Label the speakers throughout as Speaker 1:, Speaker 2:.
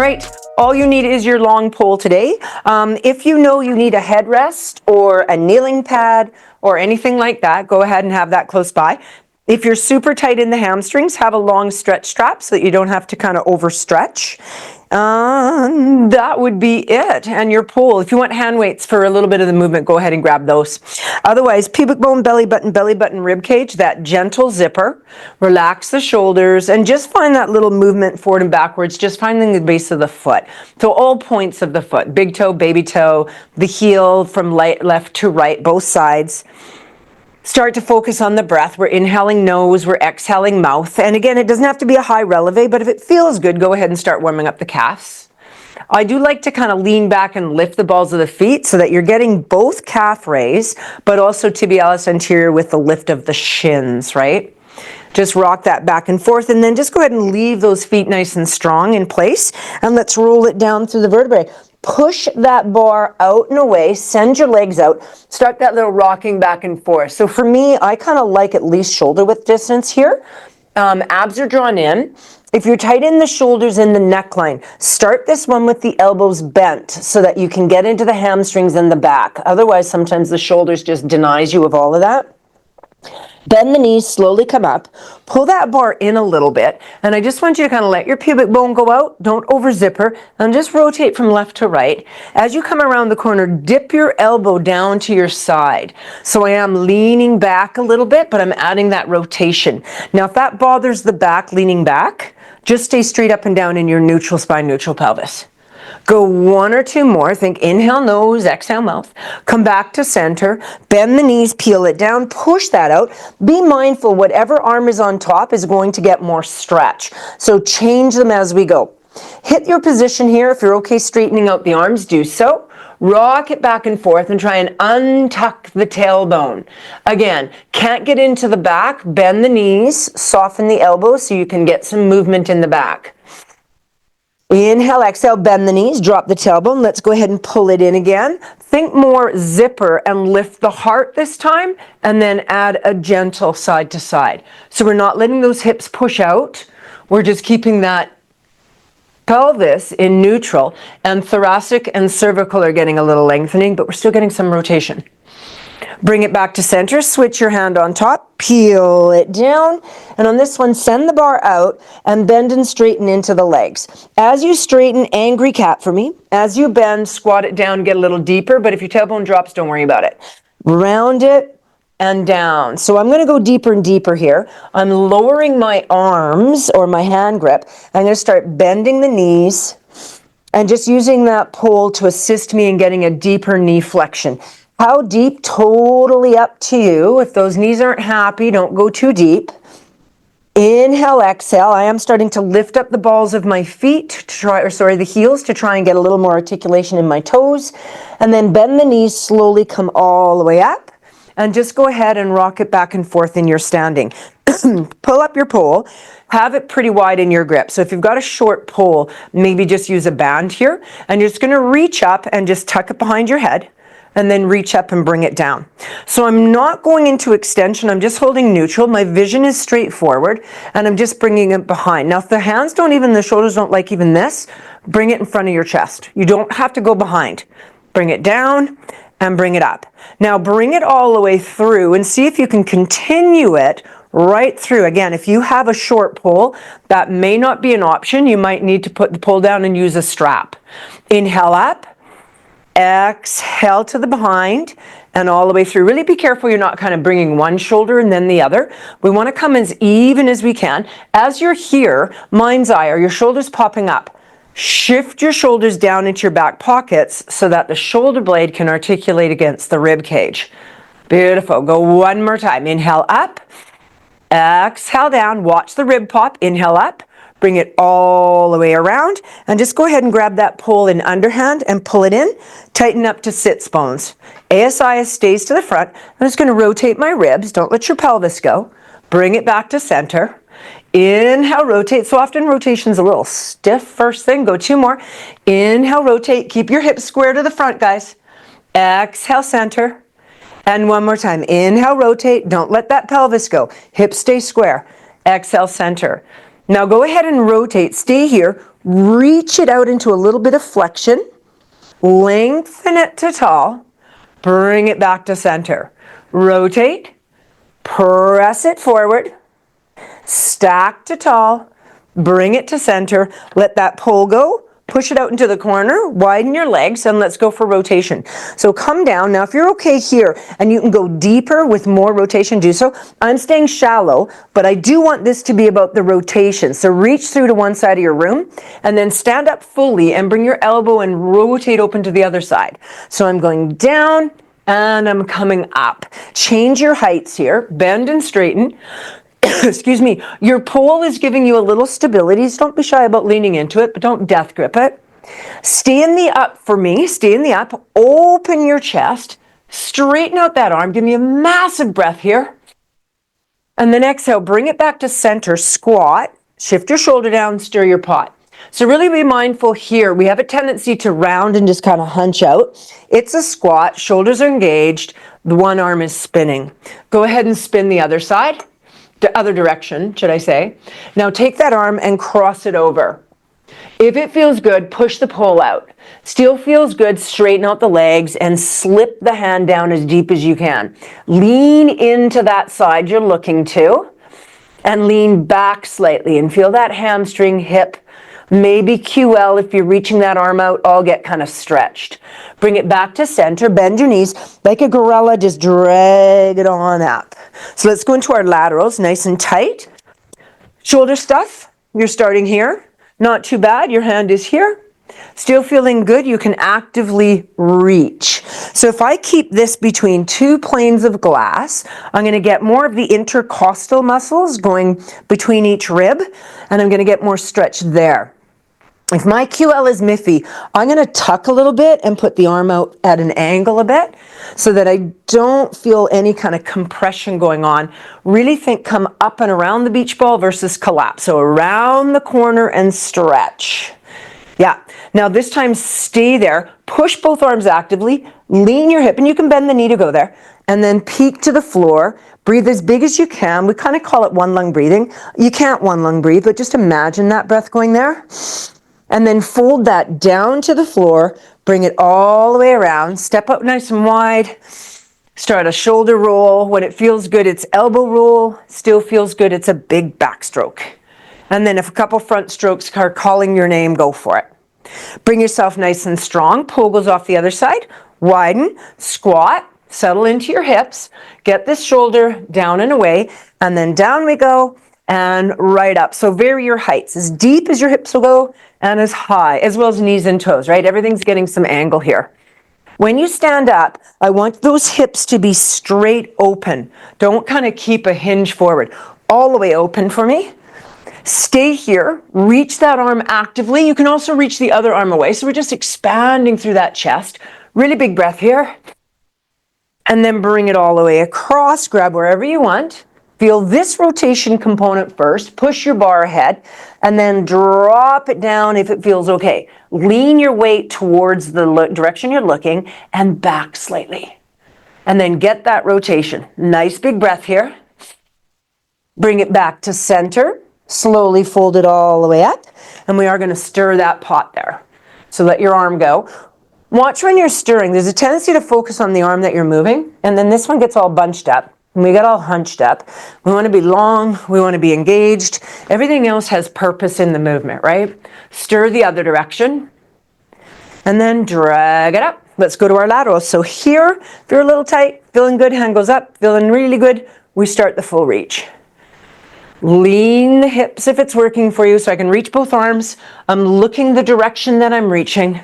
Speaker 1: right, all you need is your long pole today. If you know you need a headrest or a kneeling pad or anything like that, go ahead and have that close by. If you're super tight in the hamstrings, have a long stretch strap so that you don't have to kind of overstretch. That would be it. And your pole, if you want hand weights for a little bit of the movement, go ahead and grab those. Otherwise, pubic bone, belly button, rib cage, that gentle zipper. Relax the shoulders and just find that little movement forward and backwards, just finding the base of the foot. So all points of the foot, big toe, baby toe, the heel from left to right, both sides. Start to focus on the breath. We're inhaling nose, we're exhaling mouth. And again, it doesn't have to be a high releve, but if it feels good, go ahead and start warming up the calves. I do like to kind of lean back and lift the balls of the feet so that you're getting both calf raise, but also tibialis anterior with the lift of the shins, right? Just rock that back and forth, and then just go ahead and leave those feet nice and strong in place, and let's roll it down through the vertebrae. Push that bar out and away, send your legs out, start that little rocking back and forth. So for me, I kind of like at least shoulder width distance here. Abs are drawn in. If you're tight in the shoulders and the neckline, start this one with the elbows bent so that you can get into the hamstrings and the back. Otherwise, sometimes the shoulders just denies you of all of that. Bend the knees, slowly come up, pull that bar in a little bit, and I just want you to kind of let your pubic bone go out, don't over zipper, and just rotate from left to right. As you come around the corner, dip your elbow down to your side. So I am leaning back a little bit, but I'm adding that rotation. Now if that bothers the back, leaning back, just stay straight up and down in your neutral spine, neutral pelvis. Go one or two more. Think inhale nose, exhale mouth. Come back to center. Bend the knees, peel it down, push that out. Be mindful whatever arm is on top is going to get more stretch. So change them as we go. Hit your position here. If you're okay straightening out the arms, do so. Rock it back and forth and try and untuck the tailbone. Again, can't get into the back. Bend the knees, soften the elbows so you can get some movement in the back. Inhale, exhale, bend the knees, drop the tailbone. Let's go ahead and pull it in again. Think more zipper and lift the heart this time, and then add a gentle side to side. So we're not letting those hips push out. We're just keeping that pelvis in neutral, and thoracic and cervical are getting a little lengthening, but we're still getting some rotation. Bring it back to center, switch your hand on top, peel it down, and on this one, send the bar out and bend and straighten into the legs. As you straighten, angry cat for me. As you bend, squat it down, get a little deeper, but if your tailbone drops, don't worry about it. Round it and down. So I'm going to go deeper and deeper here. I'm lowering my arms or my hand grip. I'm going to start bending the knees and just using that pole to assist me in getting a deeper knee flexion. How deep? Totally up to you. If those knees aren't happy, don't go too deep. Inhale, exhale. I am starting to lift up the balls of my feet to try, the heels to try and get a little more articulation in my toes. And then bend the knees, slowly come all the way up. And just go ahead and rock it back and forth in your standing. Pull up your pole. Have it pretty wide in your grip. So if you've got a short pole, maybe just use a band here. And you're just going to reach up and just tuck it behind your head. And then reach up and bring it down. So I'm not going into extension, I'm just holding neutral. My vision is straightforward, and I'm just bringing it behind. Now if the hands don't even, the shoulders don't like even this, bring it in front of your chest. You don't have to go behind. Bring it down and bring it up. Now bring it all the way through and see if you can continue it right through. Again, if you have a short pole, that may not be an option. You might need to put the pole down and use a strap. Inhale up. Exhale to the behind and all the way through. Really be careful you're not kind of bringing one shoulder and then the other. We want to come as even as we can. As you're here, mind's eye, are your shoulders popping up? Shift your shoulders down into your back pockets so that the shoulder blade can articulate against the rib cage. Beautiful. Go one more time. Inhale up. Exhale down. Watch the rib pop. Inhale up. Bring it all the way around and just go ahead and grab that pole in underhand and pull it in. Tighten up to sits bones. ASI stays to the front. I'm just going to rotate my ribs. Don't let your pelvis go. Bring it back to center. Inhale, rotate. So often rotation's a little stiff first thing. Go two more. Inhale, rotate. Keep your hips square to the front, guys. Exhale, center. And one more time. Inhale, rotate. Don't let that pelvis go. Hips stay square. Exhale, center. Now go ahead and rotate. Stay here. reach it out into a little bit of flexion, lengthen it to tall, bring it back to center. Rotate, press it forward, stack to tall, bring it to center, let that pull go, push it out into the corner, widen your legs, and let's go for rotation. So come down. Now, if you're okay here and you can go deeper with more rotation, do so. I'm staying shallow, but I do want this to be about the rotation. So reach through to one side of your room and then stand up fully and bring your elbow and rotate open to the other side. So I'm going down and I'm coming up. Change your heights here, bend and straighten. Excuse me, your pole is giving you a little stability. So don't be shy about leaning into it, but don't death grip it. Stay in the up for me. Stay in the up. Open your chest. Straighten out that arm. Give me a massive breath here. And then exhale, bring it back to center. Squat. Shift your shoulder down. Stir your pot. So really be mindful here. We have a tendency to round and just kind of hunch out. It's a squat. Shoulders are engaged. The one arm is spinning. Go ahead and spin the other side. The other direction, should I say. Now take that arm and cross it over. If it feels good, push the pole out. Still feels good, straighten out the legs and slip the hand down as deep as you can. Lean into that side you're looking to and lean back slightly and feel that hamstring, hip, maybe QL if you're reaching that arm out, all get kind of stretched. Bring it back to center, bend your knees like a gorilla, just drag it on up. So let's go into our laterals, nice and tight. Shoulder stuff, you're starting here. Not too bad, your hand is here. Still feeling good, you can actively reach. So if I keep this between two planes of glass, I'm going to get more of the intercostal muscles going between each rib, and I'm going to get more stretch there. If my QL is miffy, I'm going to tuck a little bit and put the arm out at an angle a bit so that I don't feel any kind of compression going on. Really think come up and around the beach ball versus collapse. So around the corner and stretch. Yeah. Now this time stay there. Push both arms actively. Lean your hip, and you can bend the knee to go there. And then peek to the floor. Breathe as big as you can. We kind of call it one lung breathing. You can't one lung breathe, but just imagine that breath going there. And then fold that down to the floor, bring it all the way around, step up nice and wide, start a shoulder roll. When it feels good, it's elbow roll. Still feels good, it's a big backstroke. And then if a couple front strokes are calling your name, go for it. Bring yourself nice and strong, pull goes off the other side, widen, squat, settle into your hips, get this shoulder down and away, and then down we go. And right up. So vary your heights as deep as your hips will go and as high, as well as knees and toes, right? Everything's getting some angle here. When you stand up, I want those hips to be straight open. Don't kind of keep a hinge forward. All the way open for me. Stay here. Reach that arm actively. You can also reach the other arm away. So we're just expanding through that chest. Really big breath here. And then bring it all the way across. Grab wherever you want. Feel this rotation component first, push your bar ahead, and then drop it down if it feels okay. Lean your weight towards the direction you're looking and back slightly. And then get that rotation. Nice big breath here. Bring it back to center. Slowly fold it all the way up. And we are going to stir that pot there. So let your arm go. Watch when you're stirring. There's a tendency to focus on the arm that you're moving, and then this one gets all bunched up. We get all hunched up. We want to be long. We want to be engaged. Everything else has purpose in the movement, right? Stir the other direction. And then drag it up. Let's go to our laterals. So here, if you're a little tight, feeling good, hand goes up. Feeling really good, we start the full reach. Lean the hips if it's working for you so I can reach both arms. I'm looking the direction that I'm reaching.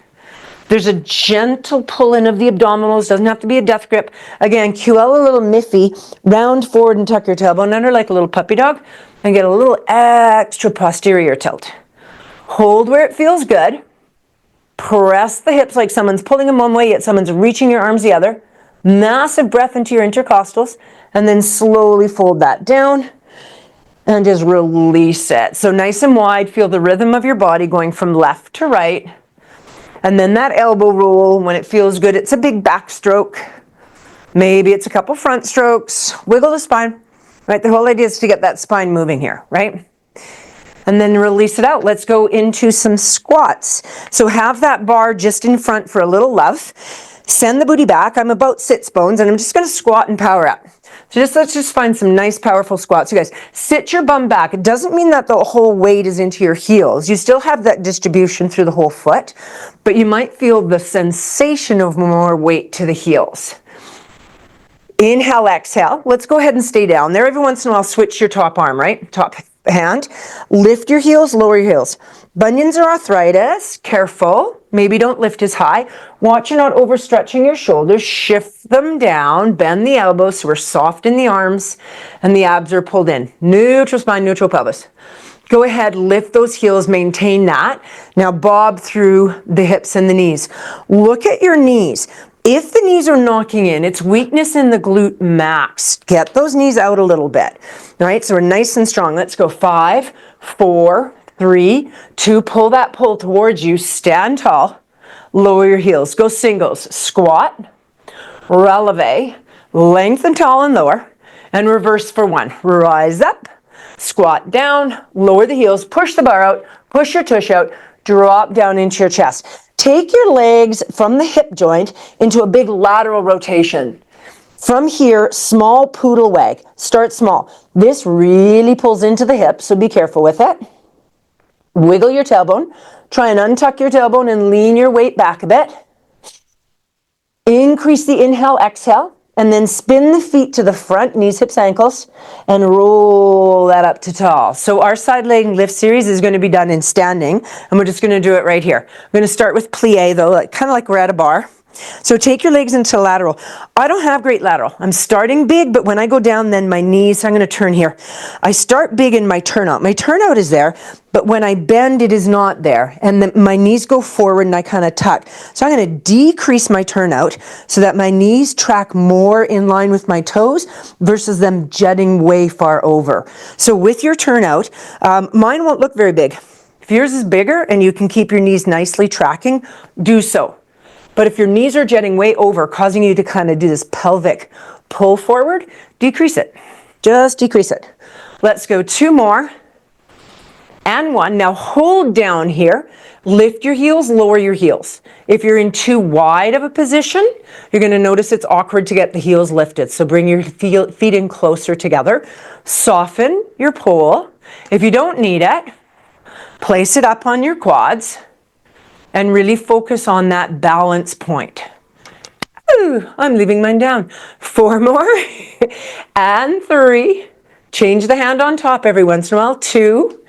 Speaker 1: There's a gentle pull in of the abdominals, doesn't have to be a death grip. Again, QL a little miffy, round forward and tuck your tailbone under like a little puppy dog and get a little extra posterior tilt. Hold where it feels good. Press the hips like someone's pulling them one way, yet someone's reaching your arms the other. Massive breath into your intercostals, and then slowly fold that down and just release it. So nice and wide, feel the rhythm of your body going from left to right. And then that elbow roll, when it feels good, it's a big backstroke. Maybe it's a couple front strokes. Wiggle the spine, right? The whole idea is to get that spine moving here, right? and then release it out. Let's go into some squats. So have that bar just in front for a little love. Send the booty back. I'm about sits bones, and I'm just going to squat and power up. So let's just find some nice, powerful squats. You guys, sit your bum back. It doesn't mean that the whole weight is into your heels. You still have that distribution through the whole foot, but you might feel the sensation of more weight to the heels. Inhale, exhale. Let's go ahead and stay down there. Every once in a while, switch your top arm, right? Top hand. Lift your heels, lower your heels. Bunions or arthritis, careful. Maybe don't lift as high. Watch you're not overstretching your shoulders. Shift them down. Bend the elbows so we're soft in the arms and the abs are pulled in. Neutral spine, neutral pelvis. Go ahead, lift those heels, maintain that. Now bob through the hips and the knees. Look at your knees. If the knees are knocking in, it's weakness in the glute max. Get those knees out a little bit. All right, so we're nice and strong. Let's go 5, 4, 3, 2. Pull that pull towards you. Stand tall. Lower your heels. Go singles. Squat, releve, lengthen tall and lower, and reverse for 1. Rise up, squat down, lower the heels, push the bar out, push your tush out, drop down into your chest. Take your legs from the hip joint into a big lateral rotation. From here, small poodle wag. Start small. This really pulls into the hip, so be careful with it. Wiggle your tailbone. Try and untuck your tailbone and lean your weight back a bit. Increase the inhale, exhale, and then spin the feet to the front, knees, hips, ankles, and roll that up to tall. So our side leg lift series is going to be done in standing, and we're just going to do it right here. I'm going to start with plie though, kind of like we're at a bar. So take your legs into lateral. I don't have great lateral. I'm starting big, but when I go down, then my knees, I'm going to turn here. I start big in my turnout. My turnout is there, but when I bend, it is not there. And then my knees go forward and I kind of tuck. So I'm going to decrease my turnout so that my knees track more in line with my toes versus them jutting way far over. So with your turnout, mine won't look very big. If yours is bigger and you can keep your knees nicely tracking, do so. But if your knees are jetting way over, causing you to kind of do this pelvic pull forward, decrease it. Just decrease it. Let's go 2 more. And 1. Now hold down here. Lift your heels, lower your heels. If you're in too wide of a position, you're going to notice it's awkward to get the heels lifted. So bring your feet in closer together. Soften your pole. If you don't need it, place it up on your quads. And really focus on that balance point. Ooh, I'm leaving mine down. 4 more. And 3. Change the hand on top every once in a while. 2.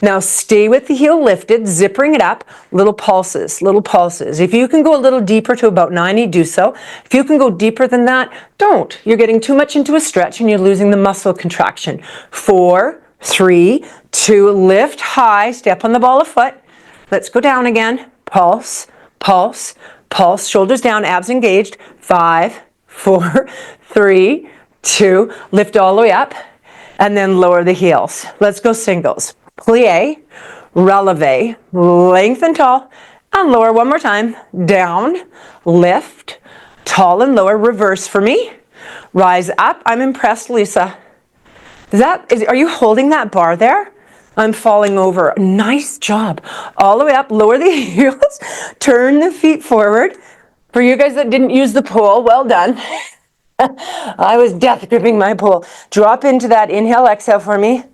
Speaker 1: Now stay with the heel lifted, zippering it up. Little pulses, little pulses. If you can go a little deeper to about 90, do so. If you can go deeper than that, don't. You're getting too much into a stretch and you're losing the muscle contraction. 4, 3, 2. Lift high. Step on the ball of foot. Let's go down again. Pulse, pulse, pulse, shoulders down, abs engaged. 5, 4, 3, 2, lift all the way up, and then lower the heels. Let's go singles. Plie, releve, lengthen tall, and lower one more time. Down, lift, tall and lower, reverse for me. Rise up. I'm impressed, Lisa. Are you holding that bar there? I'm falling over. Nice job. All the way up, lower the heels, turn the feet forward. For you guys that didn't use the pole, well done. I was death gripping my pole. Drop into that inhale, exhale for me.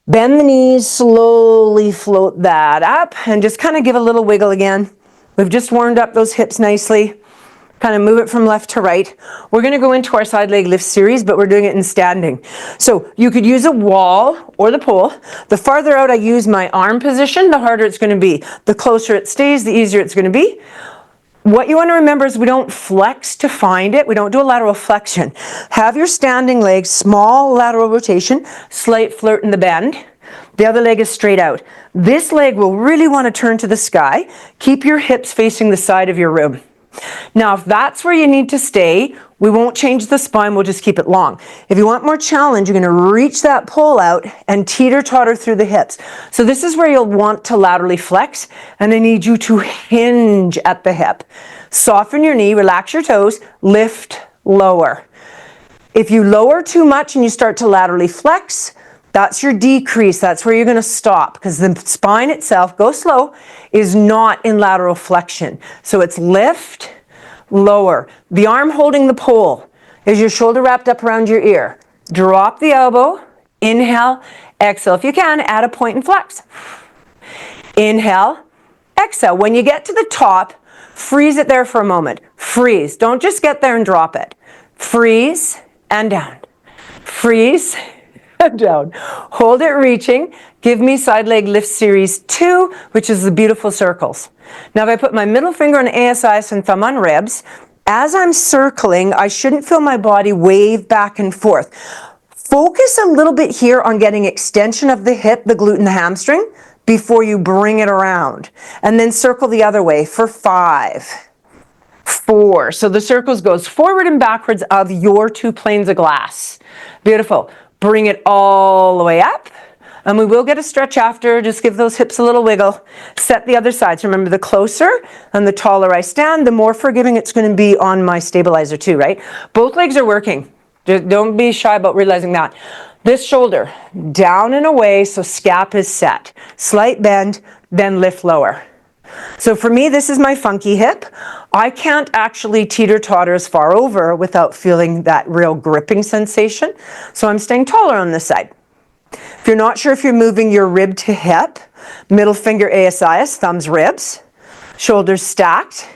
Speaker 1: Bend the knees, slowly float that up, and just kind of give a little wiggle again. We've just warmed up those hips nicely. Kind of move it from left to right. We're going to go into our side leg lift series, but we're doing it in standing. So you could use a wall or the pole. The farther out I use my arm position, the harder it's going to be. The closer it stays, the easier it's going to be. What you want to remember is we don't flex to find it. We don't do a lateral flexion. Have your standing leg, small lateral rotation, slight flirt in the bend. The other leg is straight out. This leg will really want to turn to the sky. Keep your hips facing the side of your room. Now, if that's where you need to stay, we won't change the spine, we'll just keep it long. If you want more challenge, you're going to reach that pole out and teeter-totter through the hips. So this is where you'll want to laterally flex, and I need you to hinge at the hip. Soften your knee, relax your toes, lift, lower. If you lower too much and you start to laterally flex, That's your decrease. That's where you're going to stop, because the spine itself, go slow, is not in lateral flexion. So it's lift, lower. The arm holding the pole is your shoulder wrapped up around your ear. Drop the elbow, inhale, exhale. If you can, add a point and flex. Inhale, exhale. When you get to the top, freeze it there for a moment. Freeze. Don't just get there and drop it. Freeze and down. Freeze and down. Hold it reaching. Give me side leg lift series 2, which is the beautiful circles. Now if I put my middle finger on ASIS and thumb on ribs, as I'm circling, I shouldn't feel my body wave back and forth. Focus a little bit here on getting extension of the hip, the glute, and the hamstring before you bring it around. And then circle the other way for 5, 4. So the circles goes forward and backwards of your 2 planes of glass. Beautiful. Bring it all the way up. And we will get a stretch after. Just give those hips a little wiggle. Set the other sides. Remember, the closer and the taller I stand, the more forgiving it's going to be on my stabilizer too, right? Both legs are working. Just don't be shy about realizing that. This shoulder, down and away, so scap is set. Slight bend, then lift lower. So for me, this is my funky hip. I can't actually teeter-totter as far over without feeling that real gripping sensation. So I'm staying taller on this side. If you're not sure if you're moving your rib to hip, middle finger ASIS, thumbs ribs, shoulders stacked,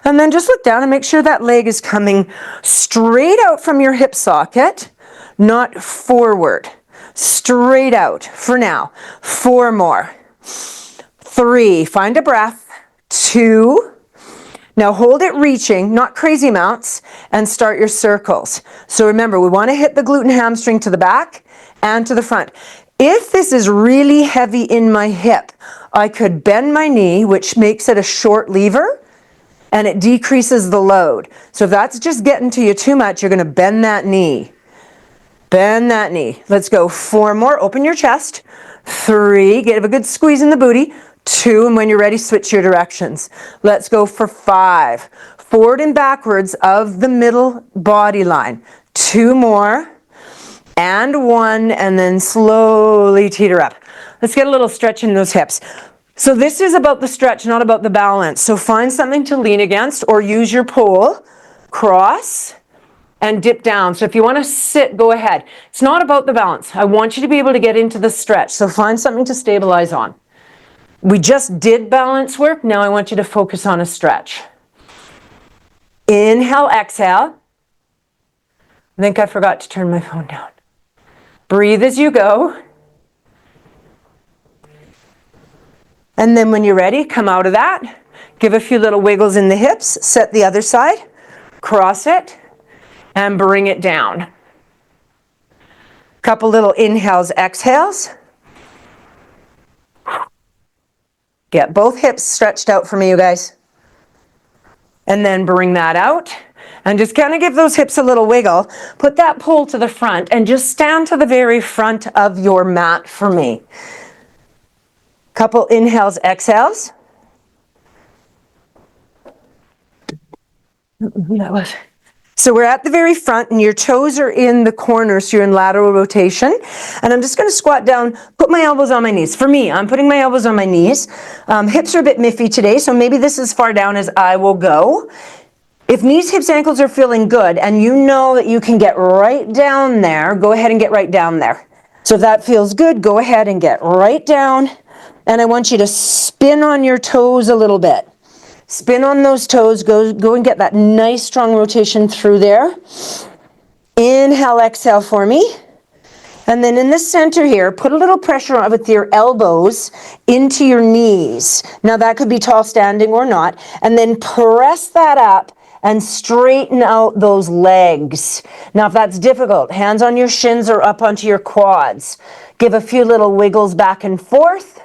Speaker 1: and then just look down and make sure that leg is coming straight out from your hip socket, not forward. Straight out for now. 4 more. 3, find a breath. 2, now hold it reaching, not crazy amounts, and start your circles. So remember, we want to hit the glute and hamstring to the back and to the front. If this is really heavy in my hip, I could bend my knee, which makes it a short lever, and it decreases the load. So if that's just getting to you too much, you're going to bend that knee. Bend that knee. Let's go. 4 more. Open your chest. 3, give a good squeeze in the booty. 2, and when you're ready, switch your directions. Let's go for 5. Forward and backwards of the middle body line. 2 more. And 1, and then slowly teeter up. Let's get a little stretch in those hips. So this is about the stretch, not about the balance. So find something to lean against or use your pole, cross, and dip down. So if you want to sit, go ahead. It's not about the balance. I want you to be able to get into the stretch. So find something to stabilize on. We just did balance work. Now I want you to focus on a stretch. Inhale, exhale. I think I forgot to turn my phone down. Breathe as you go. And then when you're ready, come out of that. Give a few little wiggles in the hips. Set the other side. Cross it. And bring it down. Couple little inhales, exhales. Get both hips stretched out for me, you guys. And then bring that out. And just kind of give those hips a little wiggle. Put that pole to the front and just stand to the very front of your mat for me. Couple inhales, exhales. That was. So we're at the very front and your toes are in the corner, so you're in lateral rotation. And I'm just going to squat down, put my elbows on my knees. For me, I'm putting my elbows on my knees. Hips are a bit miffy today, so maybe this is as far down as I will go. If knees, hips, ankles are feeling good and you know that you can get right down there, go ahead and get right down there. So if that feels good, go ahead and get right down. And I want you to spin on your toes a little bit. Spin on those toes. Go and get that nice strong rotation through there. Inhale, exhale for me. And then in the center here, put a little pressure on with your elbows into your knees. Now that could be tall standing or not. And then press that up and straighten out those legs. Now if that's difficult, hands on your shins or up onto your quads. Give a few little wiggles back and forth.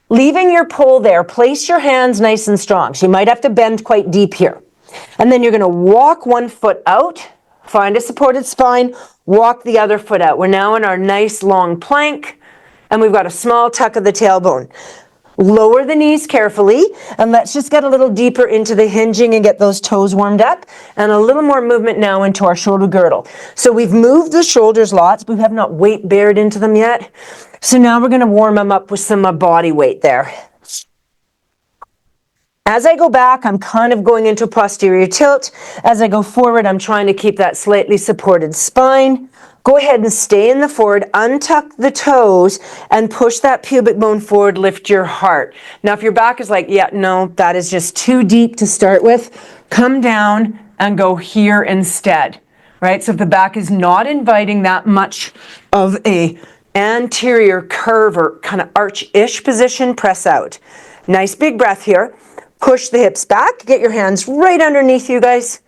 Speaker 1: Leaving your pole there, place your hands nice and strong. So you might have to bend quite deep here. And then you're going to walk one foot out, find a supported spine, walk the other foot out. We're now in our nice long plank, and we've got a small tuck of the tailbone. Lower the knees carefully, and let's just get a little deeper into the hinging and get those toes warmed up, and a little more movement now into our shoulder girdle. So we've moved the shoulders lots, but we have not weight bared into them yet. So now we're going to warm them up with some body weight there. As I go back, I'm kind of going into posterior tilt. As I go forward, I'm trying to keep that slightly supported spine. Go ahead and stay in the forward, untuck the toes, and push that pubic bone forward, lift your heart. Now, if your back is like, yeah, no, that is just too deep to start with, come down and go here instead, right? So if the back is not inviting that much of a anterior curve or kind of arch-ish position, press out. Nice big breath here. Push the hips back, get your hands right underneath you guys,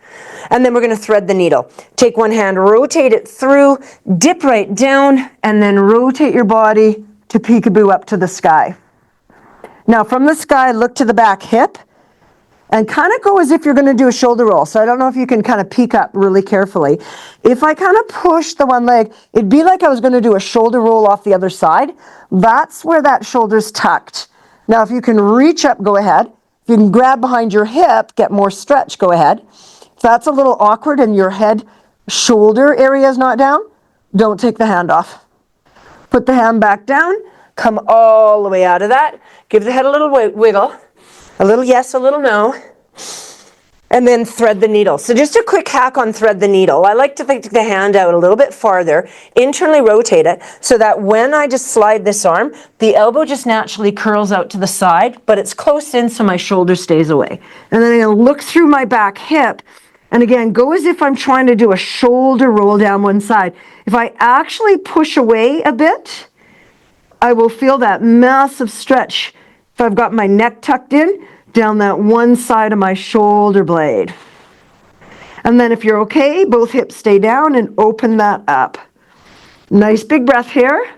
Speaker 1: and then we're going to thread the needle. Take one hand, rotate it through, dip right down, and then rotate your body to peekaboo up to the sky. Now from the sky, look to the back hip, and kind of go as if you're going to do a shoulder roll. So I don't know if you can kind of peek up really carefully. If I kind of push the one leg, it'd be like I was going to do a shoulder roll off the other side. That's where that shoulder's tucked. Now if you can reach up, go ahead. If you can grab behind your hip, get more stretch, go ahead. If that's a little awkward and your head shoulder area is not down, don't take the hand off. Put the hand back down, come all the way out of that. Give the head a little wiggle, a little yes, a little no, and then thread the needle. So just a quick hack on thread the needle. I like to take the hand out a little bit farther, internally rotate it, so that when I just slide this arm, the elbow just naturally curls out to the side, but it's close in so my shoulder stays away. And then I'm going to look through my back hip, and again, go as if I'm trying to do a shoulder roll down one side. If I actually push away a bit, I will feel that massive stretch. If I've got my neck tucked in, down that one side of my shoulder blade. And then if you're okay, both hips stay down and open that up. Nice big breath here.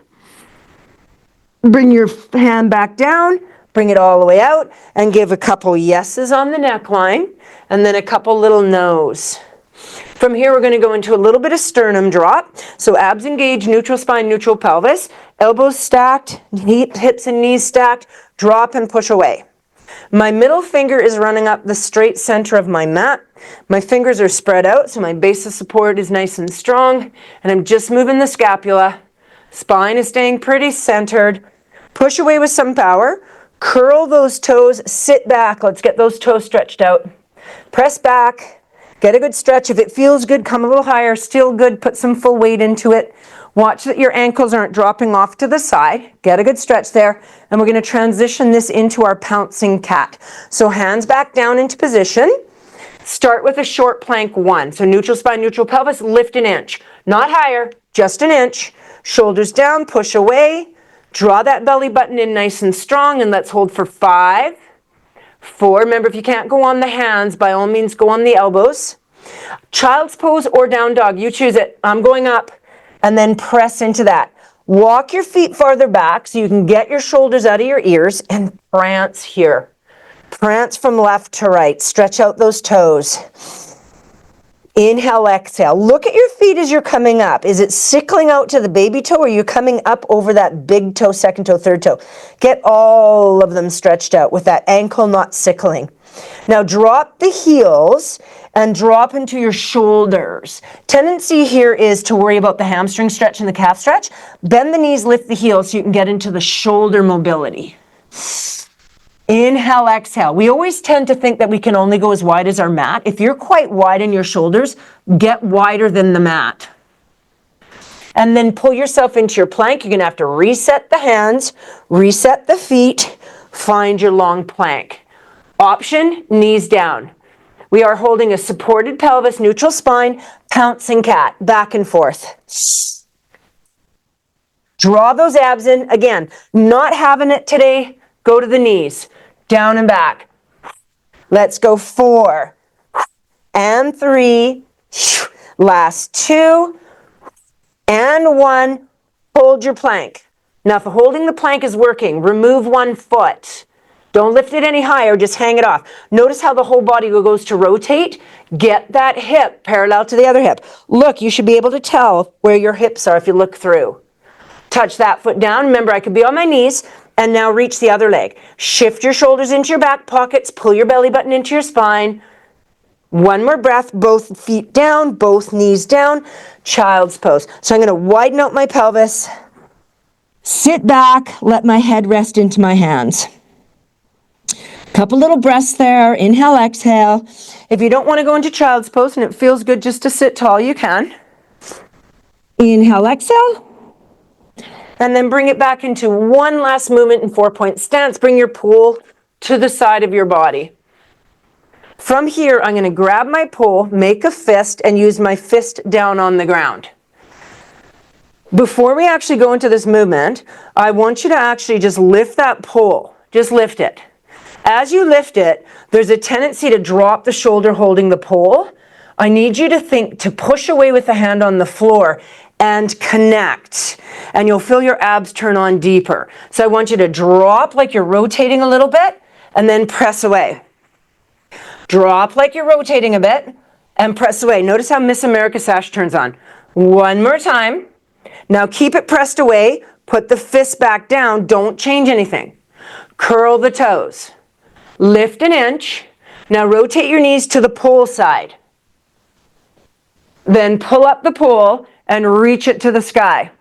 Speaker 1: Bring your hand back down, bring it all the way out, and give a couple yeses on the neckline, and then a couple little no's. From here, we're going to go into a little bit of sternum drop. So abs engaged, neutral spine, neutral pelvis, elbows stacked, hips and knees stacked, drop and push away. My middle finger is running up the straight center of my mat. My fingers are spread out, so my base of support is nice and strong, and I'm just moving the scapula. Spine is staying pretty centered. Push away with some power. Curl those toes, sit back. Let's get those toes stretched out. Press back, get a good stretch. If it feels good, come a little higher. Still good, put some full weight into it. Watch that your ankles aren't dropping off to the side. Get a good stretch there. And we're going to transition this into our pouncing cat. So hands back down into position. Start with a short plank 1. So neutral spine, neutral pelvis, lift an inch. Not higher, just an inch. Shoulders down, push away. Draw that belly button in nice and strong, and let's hold for 5, 4. Remember, if you can't go on the hands, by all means go on the elbows. Child's pose or down dog, you choose it. I'm going up. And then press into that. Walk your feet farther back so you can get your shoulders out of your ears and prance here. Prance from left to right. Stretch out those toes. Inhale, exhale. Look at your feet as you're coming up. Is it sickling out to the baby toe, or are you coming up over that big toe, second toe, third toe? Get all of them stretched out with that ankle not sickling. Now drop the heels and drop into your shoulders. Tendency here is to worry about the hamstring stretch and the calf stretch. Bend the knees, lift the heels so you can get into the shoulder mobility. Inhale, exhale. We always tend to think that we can only go as wide as our mat. If you're quite wide in your shoulders, get wider than the mat. And then pull yourself into your plank. You're going to have to reset the hands, reset the feet, find your long plank. Option, knees down. We are holding a supported pelvis, neutral spine, pouncing cat, back and forth. Draw those abs in. Again, not having it today, go to the knees. Down and back. Let's go 4 and 3. Last 2 and 1. Hold your plank. Now, if holding the plank is working, remove one foot. Don't lift it any higher, just hang it off. Notice how the whole body goes to rotate. Get that hip parallel to the other hip. Look, you should be able to tell where your hips are if you look through. touch that foot down. Remember, I could be on my knees, and now reach the other leg. Shift your shoulders into your back pockets, pull your belly button into your spine. One more breath, both feet down, both knees down, child's pose. So I'm going to widen out my pelvis, sit back, let my head rest into my hands. Couple little breaths there, inhale, exhale. If you don't want to go into child's pose and it feels good just to sit tall, you can. Inhale, exhale. And then bring it back into one last movement in 4-point stance. Bring your pool to the side of your body. From here, I'm going to grab my pole, make a fist, and use my fist down on the ground. Before we actually go into this movement, I want you to actually just lift that pole. Just lift it. As you lift it, there's a tendency to drop the shoulder holding the pole. I need you to think to push away with the hand on the floor and connect. And you'll feel your abs turn on deeper. So I want you to drop like you're rotating a little bit, and then press away. Drop like you're rotating a bit and press away. Notice how Miss America Sash turns on. One more time. Now keep it pressed away. Put the fist back down. Don't change anything. Curl the toes. Lift an inch. Now rotate your knees to the pole side. Then pull up the pole and reach it to the sky.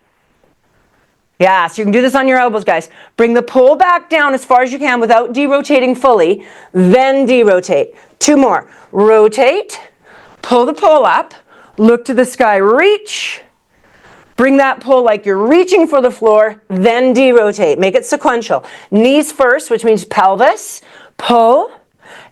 Speaker 1: Yeah, so you can do this on your elbows, guys. Bring the pole back down as far as you can without derotating fully, then derotate. 2 more. Rotate, pull the pole up, look to the sky, reach. Bring that pole like you're reaching for the floor, then derotate. Make it sequential. Knees first, which means pelvis, pull,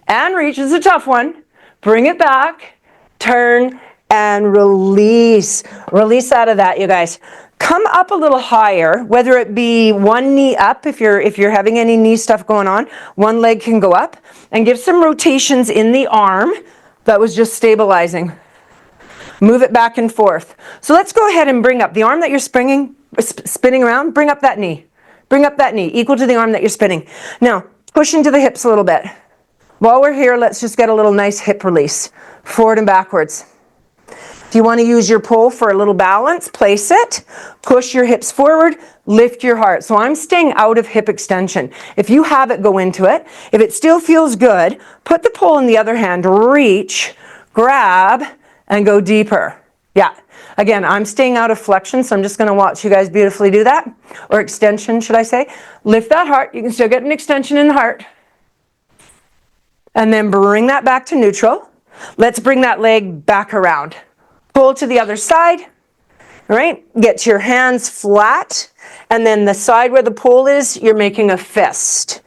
Speaker 1: and reach. This is a tough one. Bring it back, turn, and release. Release out of that, you guys. Come up a little higher, whether it be one knee up, if you're having any knee stuff going on, one leg can go up, and give some rotations in the arm that was just stabilizing. Move it back and forth. So let's go ahead and bring up the arm that you're spinning around, bring up that knee. Bring up that knee, equal to the arm that you're spinning. Now, push into the hips a little bit. While we're here, let's just get a little nice hip release, forward and backwards. If you want to use your pole for a little balance, place it, push your hips forward, lift your heart. So I'm staying out of hip extension. If you have it, go into it. If it still feels good, put the pole in the other hand, reach, grab, and go deeper. Yeah. Again, I'm staying out of flexion, so I'm just going to watch you guys beautifully do that. Or extension, should I say. Lift that heart. You can still get an extension in the heart. And then bring that back to neutral. Let's bring that leg back around. Pull to the other side, all right? Get your hands flat, and then the side where the pole is, you're making a fist.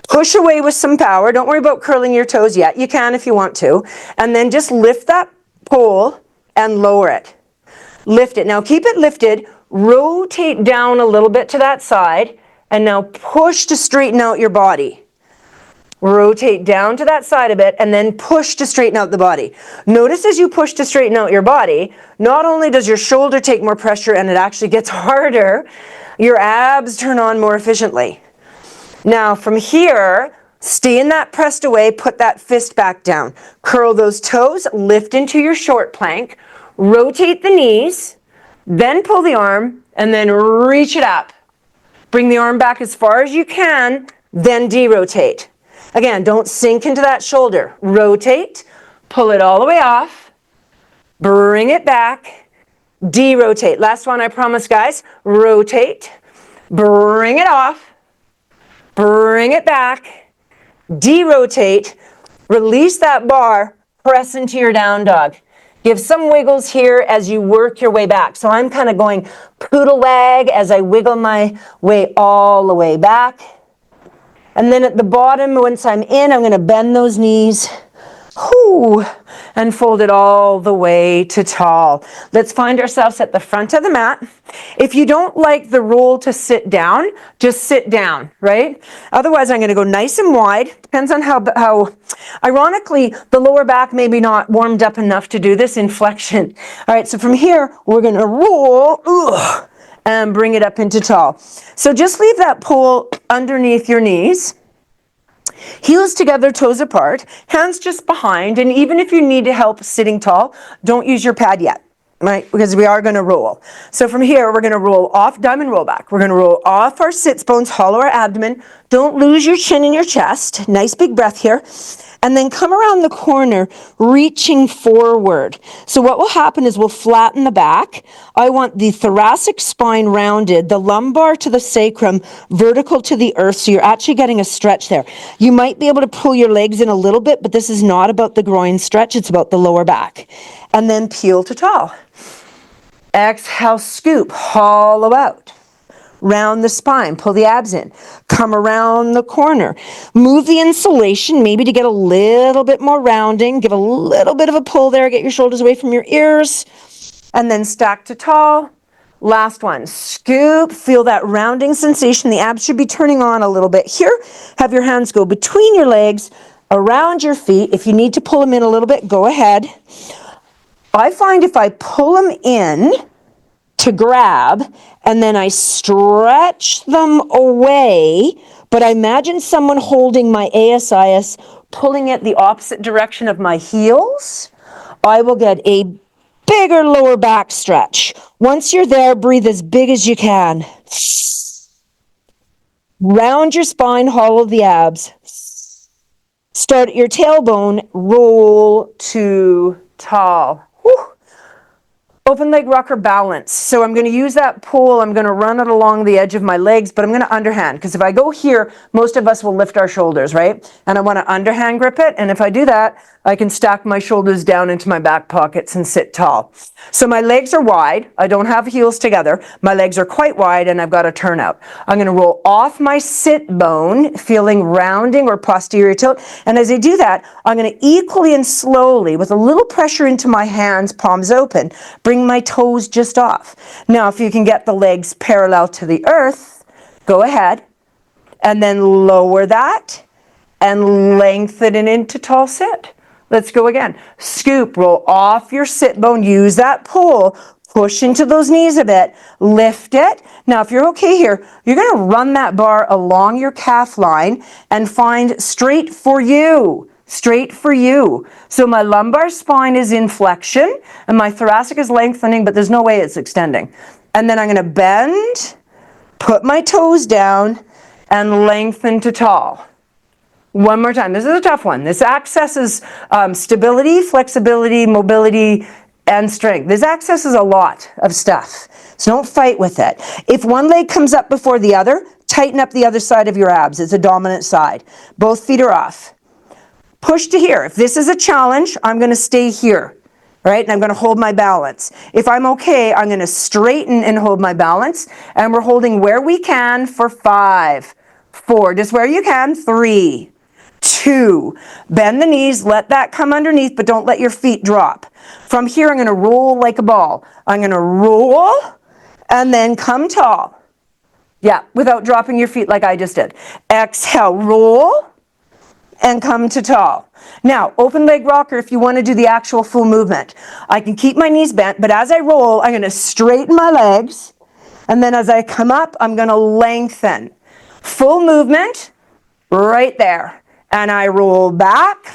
Speaker 1: Push away with some power. Don't worry about curling your toes yet. You can if you want to. And then just lift that pole and lower it. Lift it. Now keep it lifted. Rotate down a little bit to that side, and now push to straighten out your body. Rotate down to that side a bit and then push to straighten out the body. Notice as you push to straighten out your body, not only does your shoulder take more pressure and it actually gets harder, your abs turn on more efficiently. Now from here, stay in that pressed away, put that fist back down. Curl those toes, lift into your short plank, rotate the knees, then pull the arm and then reach it up. Bring the arm back as far as you can, then derotate. Again, don't sink into that shoulder. Rotate, pull it all the way off, bring it back, derotate. Last one, I promise, guys. Rotate, bring it off, bring it back, derotate, release that bar, press into your down dog. Give some wiggles here as you work your way back. So I'm kind of going poodle wag as I wiggle my way all the way back. And then at the bottom, once I'm in, I'm going to bend those knees, and fold it all the way to tall. Let's find ourselves at the front of the mat. If you don't like the roll to sit down, just sit down, right? Otherwise, I'm going to go nice and wide. Depends on how ironically, the lower back may be not warmed up enough to do this in flexion. All right, so from here, we're going to roll, and bring it up into tall. So just leave that pole underneath your knees. Heels together, toes apart, hands just behind, and even if you need help sitting tall, don't use your pad yet. right? Because we are going to roll. So from here, we're going to roll off, diamond roll back. We're going to roll off our sits bones, hollow our abdomen. Don't lose your chin in your chest. Nice big breath here. And then come around the corner, reaching forward. So what will happen is we'll flatten the back. I want the thoracic spine rounded, the lumbar to the sacrum, vertical to the earth, so you're actually getting a stretch there. You might be able to pull your legs in a little bit, but this is not about the groin stretch, it's about the lower back. And then peel to tall. Exhale, scoop, hollow out. Round the spine, pull the abs in. Come around the corner. Move the insulation, maybe to get a little bit more rounding. Give a little bit of a pull there, get your shoulders away from your ears. And then stack to tall. Last one, scoop, feel that rounding sensation. The abs should be turning on a little bit here. Have your hands go between your legs, around your feet. If you need to pull them in a little bit, go ahead. I find if I pull them in to grab, and then I stretch them away, but I imagine someone holding my ASIS, pulling it the opposite direction of my heels, I will get a bigger lower back stretch. Once you're there, breathe as big as you can. Round your spine, hollow the abs. Start at your tailbone, roll to tall. Whew. Open leg rocker balance. So I'm going to use that pull. I'm going to run it along the edge of my legs, but I'm going to underhand, because if I go here, most of us will lift our shoulders, right? And I want to underhand grip it. And if I do that, I can stack my shoulders down into my back pockets and sit tall. So my legs are wide. I don't have heels together. My legs are quite wide, and I've got a turnout. I'm going to roll off my sit bone, feeling rounding or posterior tilt. And as I do that, I'm going to equally and slowly, with a little pressure into my hands, palms open, bring my toes just off. Now, if you can get the legs parallel to the earth, go ahead. And then lower that and lengthen it into tall sit. Let's go again. Scoop, roll off your sit bone, use that pull, push into those knees a bit, lift it. Now, if you're okay here, you're going to run that bar along your calf line and find straight for you. Straight for you. So my lumbar spine is in flexion and my thoracic is lengthening, but there's no way it's extending. And then I'm going to bend, put my toes down, and lengthen to tall. One more time. This is a tough one. This accesses stability, flexibility, mobility, and strength. This accesses a lot of stuff. So don't fight with it. If one leg comes up before the other, tighten up the other side of your abs. It's a dominant side. Both feet are off. Push to here. If this is a challenge, I'm going to stay here, right? And I'm going to hold my balance. If I'm okay, I'm going to straighten and hold my balance. And we're holding where we can for 5, 4, just where you can, 3, 2. Bend the knees, let that come underneath, but don't let your feet drop. From here, I'm going to roll like a ball. I'm going to roll and then come tall. Yeah, without dropping your feet like I just did. Exhale, roll and come to tall. Now, open leg rocker if you want to do the actual full movement. I can keep my knees bent, but as I roll, I'm going to straighten my legs. And then as I come up, I'm going to lengthen. Full movement right there. And I roll back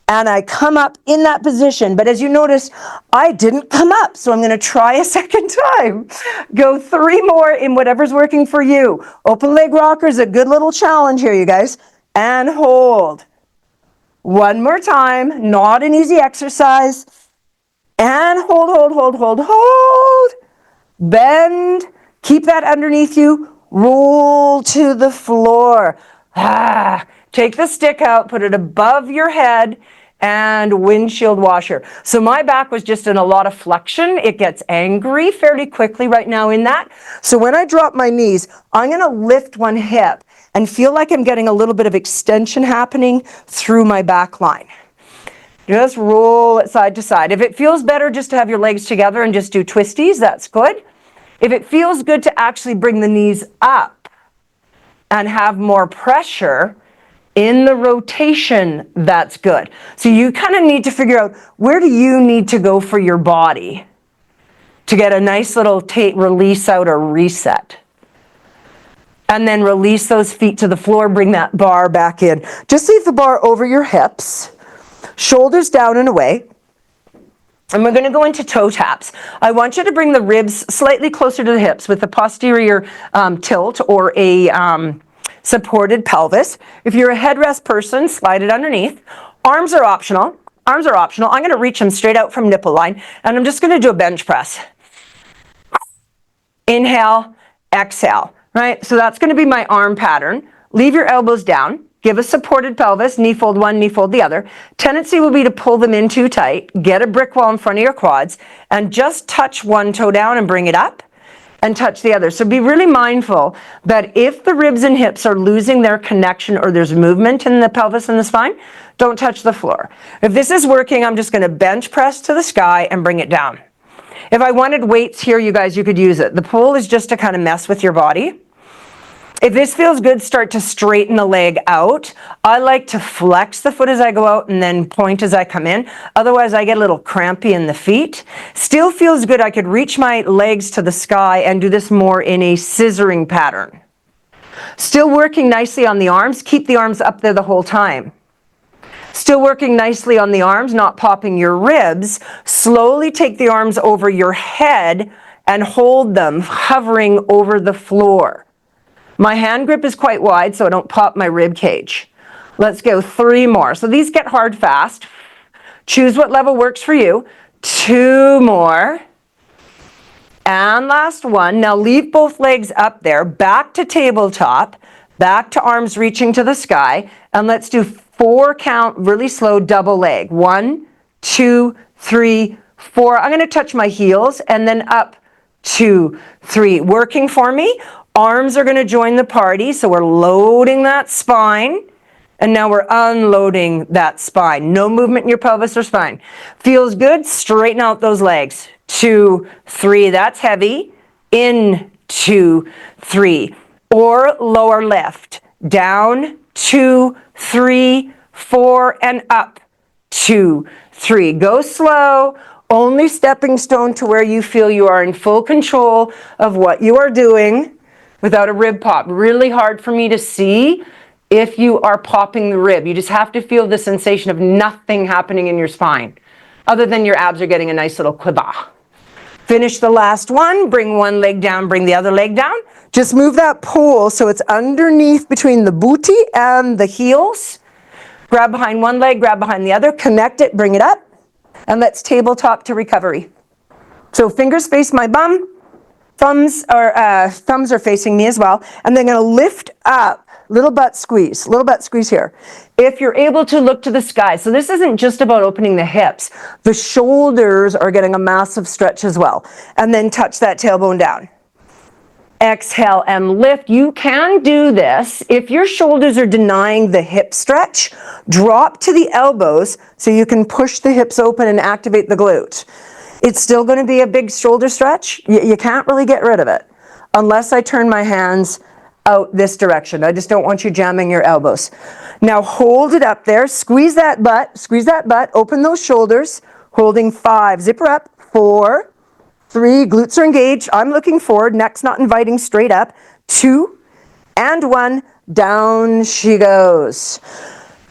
Speaker 1: and I come up in that position. But as you notice, I didn't come up. So I'm going to try a second time. Go 3 more in whatever's working for you. Open leg rocker is a good little challenge here, you guys. And hold. One more time. Not an easy exercise. And hold, hold, hold, hold, hold. Bend. Keep that underneath you. Roll to the floor. Take the stick out, put it above your head, and windshield washer. So my back was just in a lot of flexion. It gets angry fairly quickly right now in that. So when I drop my knees, I'm going to lift one hip and feel like I'm getting a little bit of extension happening through my back line. Just roll it side to side. If it feels better just to have your legs together and just do twisties, that's good. If it feels good to actually bring the knees up and have more pressure in the rotation, that's good. So you kind of need to figure out, where do you need to go for your body to get a nice little release out or reset? And then release those feet to the floor, bring that bar back in. Just leave the bar over your hips, shoulders down and away. And we're going to go into toe taps. I want you to bring the ribs slightly closer to the hips with a posterior tilt or a supported pelvis. If you're a headrest person, slide it underneath. Arms are optional. Arms are optional. I'm going to reach them straight out from nipple line, and I'm just going to do a bench press. Inhale, exhale, right? So that's going to be my arm pattern. Leave your elbows down. Give a supported pelvis, knee fold one, knee fold the other. Tendency will be to pull them in too tight, get a brick wall in front of your quads, and just touch one toe down and bring it up, and touch the other. So be really mindful that if the ribs and hips are losing their connection or there's movement in the pelvis and the spine, don't touch the floor. If this is working, I'm just going to bench press to the sky and bring it down. If I wanted weights here, you guys, you could use it. The pull is just to kind of mess with your body. If this feels good, start to straighten the leg out. I like to flex the foot as I go out and then point as I come in. Otherwise, I get a little crampy in the feet. Still feels good. I could reach my legs to the sky and do this more in a scissoring pattern. Still working nicely on the arms. Keep the arms up there the whole time. Still working nicely on the arms, not popping your ribs. Slowly take the arms over your head and hold them, hovering over the floor. My hand grip is quite wide, so I don't pop my rib cage. Let's go 3 more. So these get hard fast. Choose what level works for you. 2 more. And last one. Now leave both legs up there. Back to tabletop. Back to arms reaching to the sky. And let's do 4 count, really slow, double leg. 1, 2, 3, 4. I'm going to touch my heels and then up, 2, 3. Working for me. Arms are going to join the party, so we're loading that spine, and now we're unloading that spine. No movement in your pelvis or spine. Feels good? Straighten out those legs. 2, 3. That's heavy. In, 2, 3. Or lower lift. Down, 2, 3, 4, and up. 2, 3. Go slow. Only stepping stone to where you feel you are in full control of what you are doing. Without a rib pop. Really hard for me to see if you are popping the rib. You just have to feel the sensation of nothing happening in your spine, other than your abs are getting a nice little quiver. Finish the last one. Bring one leg down, bring the other leg down. Just move that pole so it's underneath between the booty and the heels. Grab behind one leg, grab behind the other, connect it, bring it up, and let's tabletop to recovery. So fingers face my bum. Thumbs are facing me as well. And then going to lift up, little butt squeeze here. If you're able to look to the sky. So this isn't just about opening the hips. The shoulders are getting a massive stretch as well. And then touch that tailbone down. Exhale and lift. You can do this. If your shoulders are denying the hip stretch, drop to the elbows so you can push the hips open and activate the glute. It's still going to be a big shoulder stretch. You can't really get rid of it unless I turn my hands out this direction. I just don't want you jamming your elbows. Now hold it up there. Squeeze that butt. Open those shoulders. Holding 5. Zipper up. 4, 3. Glutes are engaged. I'm looking forward. Neck's not inviting. Straight up. 2 and 1. Down she goes.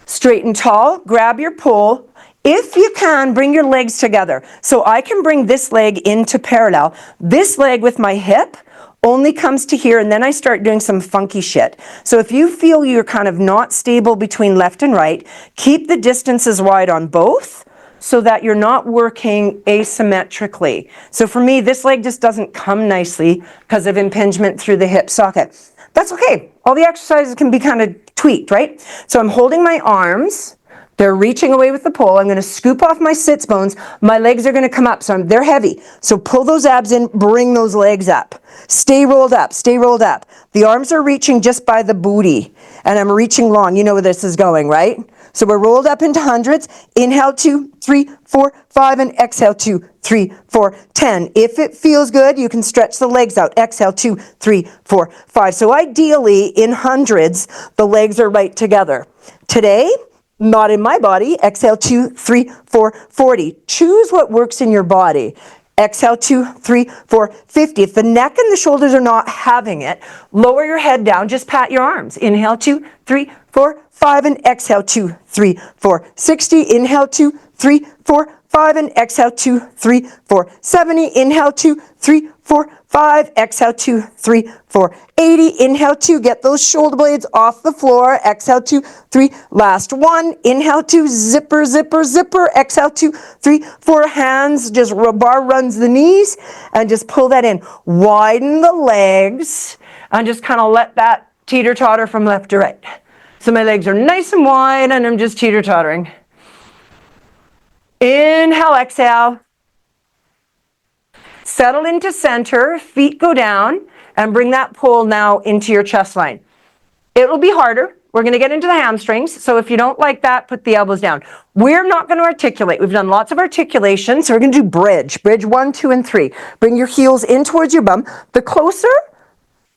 Speaker 1: Straight and tall. Grab your pole. If you can, bring your legs together. So I can bring this leg into parallel. This leg with my hip only comes to here, and then I start doing some funky shit. So if you feel you're kind of not stable between left and right, keep the distances wide on both so that you're not working asymmetrically. So for me, this leg just doesn't come nicely because of impingement through the hip socket. That's okay. All the exercises can be kind of tweaked, right? So I'm holding my arms. They're reaching away with the pole. I'm going to scoop off my sits bones. My legs are going to come up, so they're heavy. So pull those abs in, bring those legs up. Stay rolled up, stay rolled up. The arms are reaching just by the booty, and I'm reaching long. You know where this is going, right? So we're rolled up into hundreds. Inhale, 2, 3, 4, 5, and exhale, 2, 3, 4, 10. If it feels good, you can stretch the legs out. Exhale, 2, 3, 4, 5. So ideally, in hundreds, the legs are right together. Today, not in my body. Exhale, 2, 3, 4, 40. Choose what works in your body. Exhale, 2, 3, 4, 50. If the neck and the shoulders are not having it, lower your head down, just pat your arms. Inhale, 2, 3, 4, 5, and exhale, 2, 3, 4, 60. Inhale, 2, 3, 4, 5, and exhale, 2, 3, 4, 70, inhale, 2, 3, 4, 5, exhale, 2, 3, 4, 80, inhale, 2, get those shoulder blades off the floor, exhale, 2, 3, last one, inhale, 2, zipper, zipper, zipper, exhale, 2, 3, 4, hands, just bar runs the knees, and just pull that in, widen the legs, and just kind of let that teeter-totter from left to right. So my legs are nice and wide, and I'm just teeter-tottering. Inhale, exhale. Settle into center, feet go down, and bring that pull now into your chest line. It will be harder. We're going to get into the hamstrings, so if you don't like that, put the elbows down. We're not going to articulate. We've done lots of articulation, so we're going to do bridge. Bridge 1, 2, and 3. Bring your heels in towards your bum. The closer,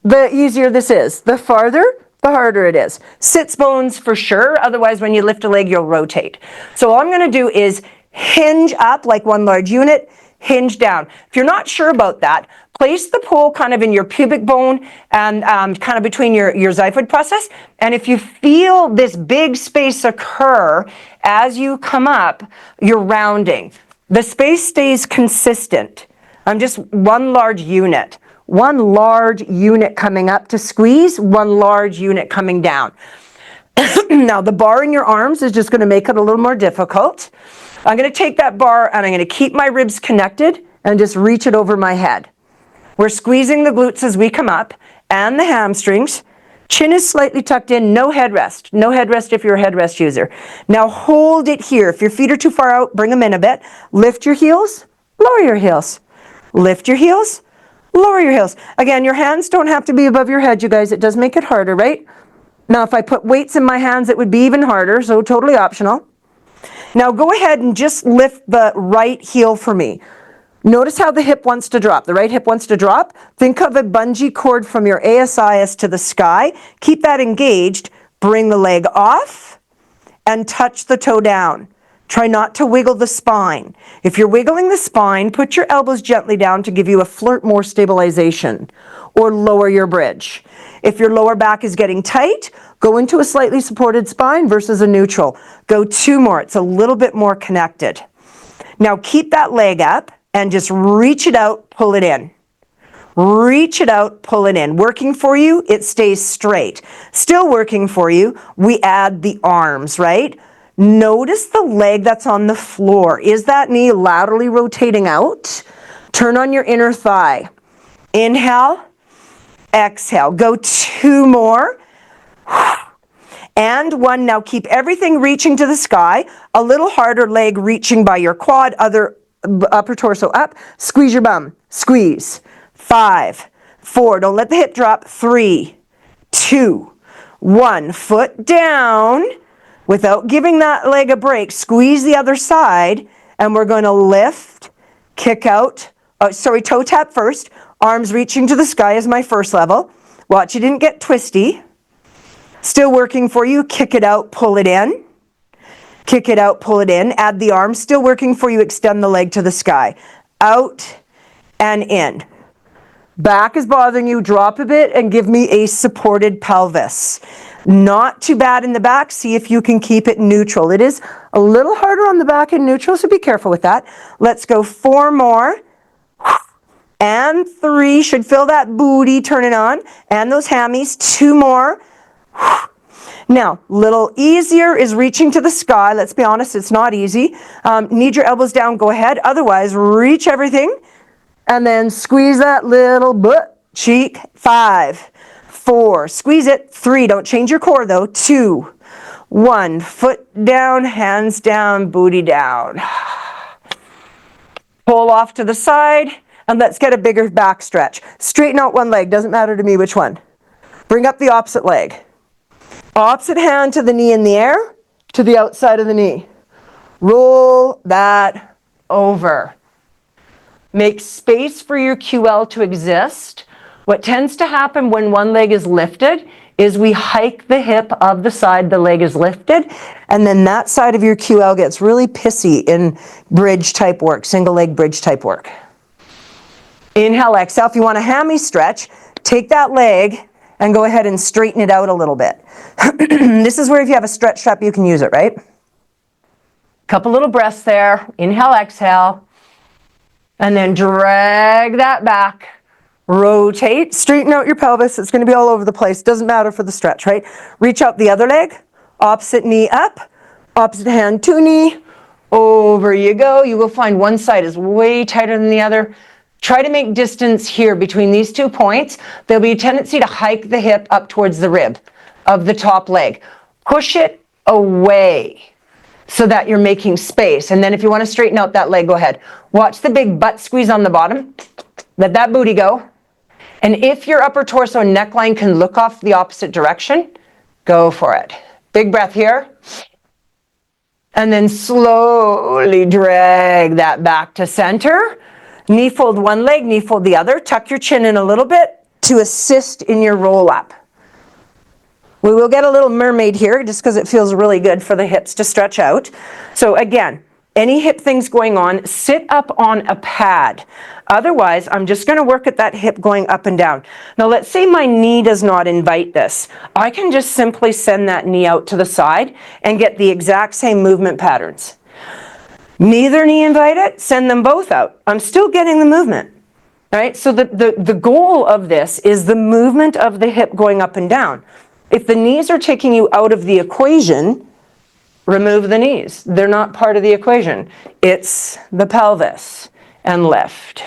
Speaker 1: the easier this is. The farther, the harder it is. Sits bones for sure, otherwise when you lift a leg, you'll rotate. So all I'm going to do is hinge up like one large unit, hinge down. If you're not sure about that, place the pole kind of in your pubic bone and kind of between your xiphoid process. And if you feel this big space occur as you come up, you're rounding. The space stays consistent. I'm just one large unit. One large unit coming up to squeeze, one large unit coming down. Now the bar in your arms is just going to make it a little more difficult. I'm going to take that bar and I'm going to keep my ribs connected and just reach it over my head. We're squeezing the glutes as we come up and the hamstrings. Chin is slightly tucked in, no headrest. No headrest if you're a headrest user. Now hold it here. If your feet are too far out, bring them in a bit. Lift your heels, lower your heels. Lift your heels, lower your heels. Again, your hands don't have to be above your head, you guys. It does make it harder, right? Now, if I put weights in my hands, it would be even harder, so totally optional. Now, go ahead and just lift the right heel for me. Notice how the hip wants to drop. The right hip wants to drop. Think of a bungee cord from your ASIS to the sky. Keep that engaged. Bring the leg off and touch the toe down. Try not to wiggle the spine. If you're wiggling the spine, put your elbows gently down to give you a flirt more stabilization, or lower your bridge. If your lower back is getting tight, go into a slightly supported spine versus a neutral. Go 2 more. It's a little bit more connected. Now keep that leg up and just reach it out, pull it in. Reach it out, pull it in. Working for you, it stays straight. Still working for you, we add the arms, right? Notice the leg that's on the floor. Is that knee laterally rotating out? Turn on your inner thigh. Inhale, exhale. Go 2 more. And 1. Now keep everything reaching to the sky. A little harder leg reaching by your quad, upper torso up. Squeeze your bum. Squeeze. 5, 4. Don't let the hip drop. 3, 2, 1. Foot down. Without giving that leg a break, squeeze the other side, and we're going to lift, kick out. Toe tap first. Arms reaching to the sky is my first level. Watch, you didn't get twisty. Still working for you. Kick it out, pull it in. Kick it out, pull it in. Add the arms. Still working for you. Extend the leg to the sky. Out and in. Back is bothering you. Drop a bit and give me a supported pelvis. Not too bad in the back. See if you can keep it neutral. It is a little harder on the back in neutral, so be careful with that. Let's go 4 more. And 3. Should feel that booty turning on. And those hammies. 2 more. Now, little easier is reaching to the sky. Let's be honest, it's not easy. Need your elbows down, go ahead. Otherwise, reach everything. And then squeeze that little butt cheek. 5, 4, squeeze it. 3, don't change your core though. 2, 1, foot down, hands down, booty down. Pull off to the side, and let's get a bigger back stretch. Straighten out one leg, doesn't matter to me which one. Bring up the opposite leg. Opposite hand to the knee in the air, to the outside of the knee. Roll that over. Make space for your QL to exist. What tends to happen when one leg is lifted is we hike the hip of the side the leg is lifted, and then that side of your QL gets really pissy in bridge type work, single leg bridge type work. Inhale, exhale. If you want a hammy stretch, take that leg and go ahead and straighten it out a little bit. This is where if you have a stretch strap, you can use it, right? Couple little breaths there. Inhale, exhale. And then drag that back. Rotate, straighten out your pelvis. It's going to be all over the place. Doesn't matter for the stretch, right? Reach out the other leg. Opposite knee up. Opposite hand to knee. Over you go. You will find one side is way tighter than the other. Try to make distance here between these 2 points. There'll be a tendency to hike the hip up towards the rib of the top leg. Push it away so that you're making space. And then if you want to straighten out that leg, go ahead. Watch the big butt squeeze on the bottom. Let that booty go. And if your upper torso neckline can look off the opposite direction, go for it. Big breath here. And then slowly drag that back to center. Knee fold one leg, knee fold the other. Tuck your chin in a little bit to assist in your roll up. We will get a little mermaid here just because it feels really good for the hips to stretch out. So again, any hip things going on, sit up on a pad. Otherwise, I'm just going to work at that hip going up and down. Now, let's say my knee does not invite this. I can just simply send that knee out to the side and get the exact same movement patterns. Neither knee invite it, send them both out. I'm still getting the movement. All right? So the goal of this is the movement of the hip going up and down. If the knees are taking you out of the equation, remove the knees. They're not part of the equation. It's the pelvis and lift.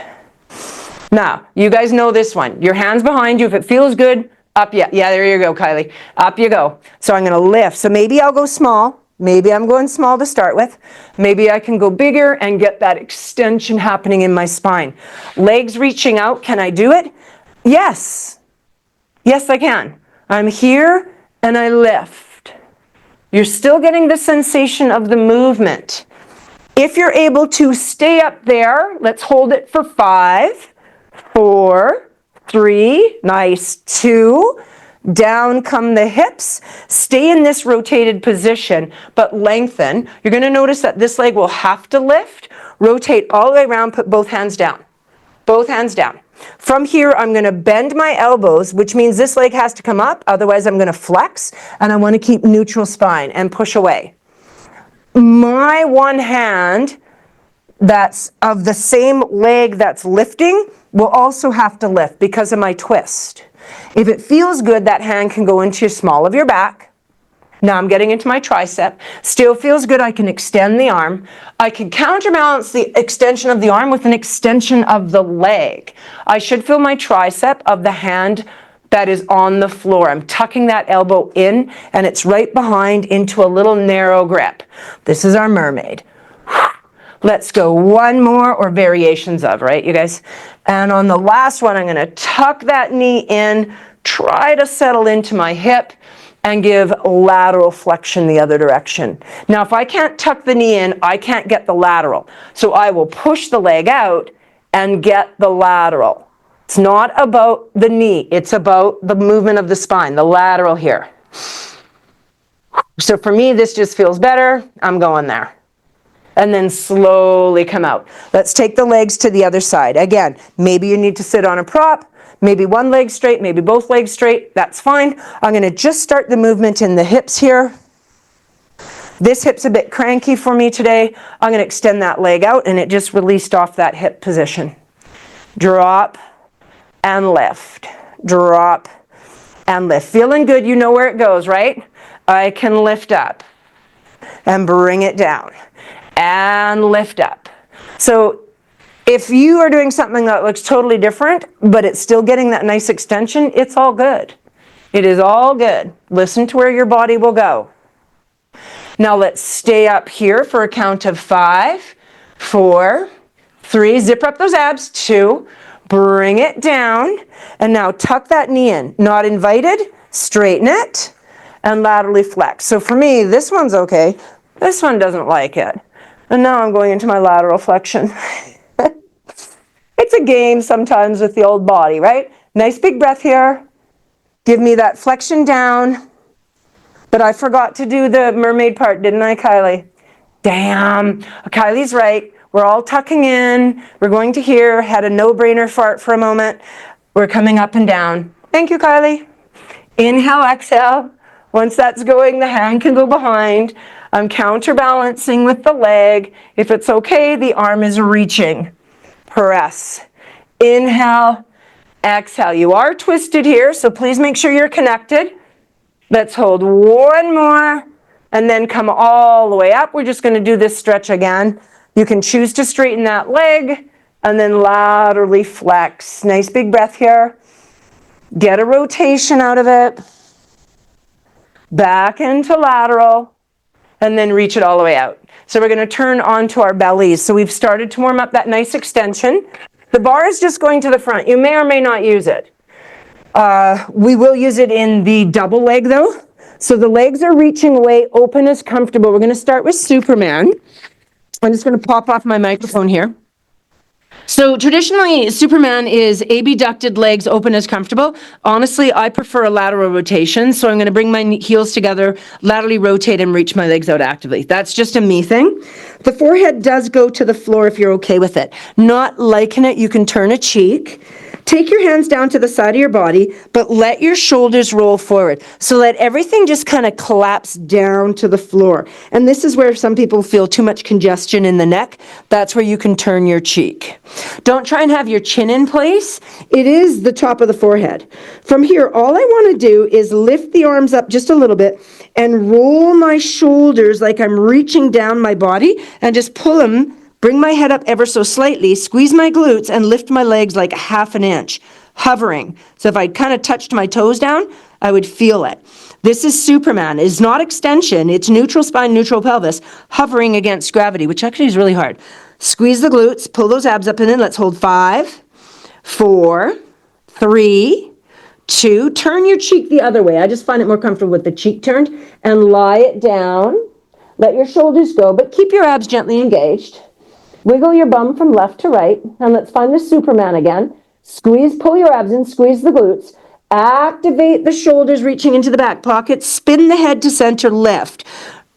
Speaker 1: Now, you guys know this one. Your hands behind you. If it feels good, up. Yeah, there you go, Kylie. Up you go. So I'm going to lift. So maybe I'll go small. Maybe I'm going small to start with. Maybe I can go bigger and get that extension happening in my spine. Legs reaching out. Can I do it? Yes. Yes, I can. I'm here and I lift. You're still getting the sensation of the movement. If you're able to stay up there, let's hold it for 5, 4, 3, nice, 2. Down come the hips. Stay in this rotated position, but lengthen. You're going to notice that this leg will have to lift. Rotate all the way around, put both hands down. Both hands down. From here, I'm going to bend my elbows, which means this leg has to come up. Otherwise, I'm going to flex, and I want to keep neutral spine and push away. My one hand that's of the same leg that's lifting will also have to lift because of my twist. If it feels good, that hand can go into the small of your back. Now I'm getting into my tricep. Still feels good. I can extend the arm. I can counterbalance the extension of the arm with an extension of the leg. I should feel my tricep of the hand that is on the floor. I'm tucking that elbow in, and it's right behind into a little narrow grip. This is our mermaid. Let's go one more, or variations of, right, you guys? And on the last one, I'm going to tuck that knee in, try to settle into my hip, and give lateral flexion the other direction. Now, if I can't tuck the knee in, I can't get the lateral. So I will push the leg out and get the lateral. It's not about the knee. It's about the movement of the spine, the lateral here. So for me, this just feels better. I'm going there. And then slowly come out. Let's take the legs to the other side. Again, maybe you need to sit on a prop. Maybe one leg straight, maybe both legs straight. That's fine. I'm going to just start the movement in the hips here. This hip's a bit cranky for me today. I'm going to extend that leg out, and it just released off that hip position. Drop and lift. Drop and lift. Feeling good. You know where it goes, right? I can lift up and bring it down and lift up. So if you are doing something that looks totally different, but it's still getting that nice extension, it's all good. It is all good. Listen to where your body will go. Now let's stay up here for a count of 5, 4, 3. Zip up those abs. 2. Bring it down. And now tuck that knee in. Not invited. Straighten it. And laterally flex. So for me, this one's okay. This one doesn't like it. And now I'm going into my lateral flexion. It's a game sometimes with the old body, right? Nice big breath here. Give me that flexion down. But I forgot to do the mermaid part, didn't I, Kylie? Damn. Kylie's right. We're all tucking in. We're going to here. Had a no-brainer fart for a moment. We're coming up and down. Thank you, Kylie. Inhale, exhale. Once that's going, the hand can go behind. I'm counterbalancing with the leg. If it's okay, the arm is reaching. Press. Inhale, exhale. You are twisted here, so please make sure you're connected. Let's hold one more and then come all the way up. We're just going to do this stretch again. You can choose to straighten that leg and then laterally flex. Nice big breath here. Get a rotation out of it. Back into lateral and then reach it all the way out. So we're going to turn onto our bellies. So we've started to warm up that nice extension. The bar is just going to the front. You may or may not use it. We will use it in the double leg though. So the legs are reaching away, open as comfortable. We're going to start with Superman. I'm just going to pop off my microphone here. So traditionally, Superman is abducted legs open as comfortable. Honestly, I prefer a lateral rotation. So I'm going to bring my heels together, laterally rotate and reach my legs out actively. That's just a me thing. The forehead does go to the floor if you're okay with it. Not liking it, you can turn a cheek. Take your hands down to the side of your body, but let your shoulders roll forward. So let everything just kind of collapse down to the floor. And this is where some people feel too much congestion in the neck. That's where you can turn your cheek. Don't try and have your chin in place. It is the top of the forehead. From here, all I want to do is lift the arms up just a little bit and roll my shoulders like I'm reaching down my body and just pull them. Bring my head up ever so slightly, squeeze my glutes, and lift my legs like 1/2 inch, hovering. So if I kind of touched my toes down, I would feel it. This is Superman. It's not extension. It's neutral spine, neutral pelvis, hovering against gravity, which actually is really hard. Squeeze the glutes, pull those abs up and in. Let's hold 5, 4, 3, 2. Turn your cheek the other way. I just find it more comfortable with the cheek turned. And lie it down. Let your shoulders go, but keep your abs gently engaged. Wiggle your bum from left to right, and let's find the Superman again. Squeeze, pull your abs in, squeeze the glutes. Activate the shoulders reaching into the back pocket. Spin the head to center, lift.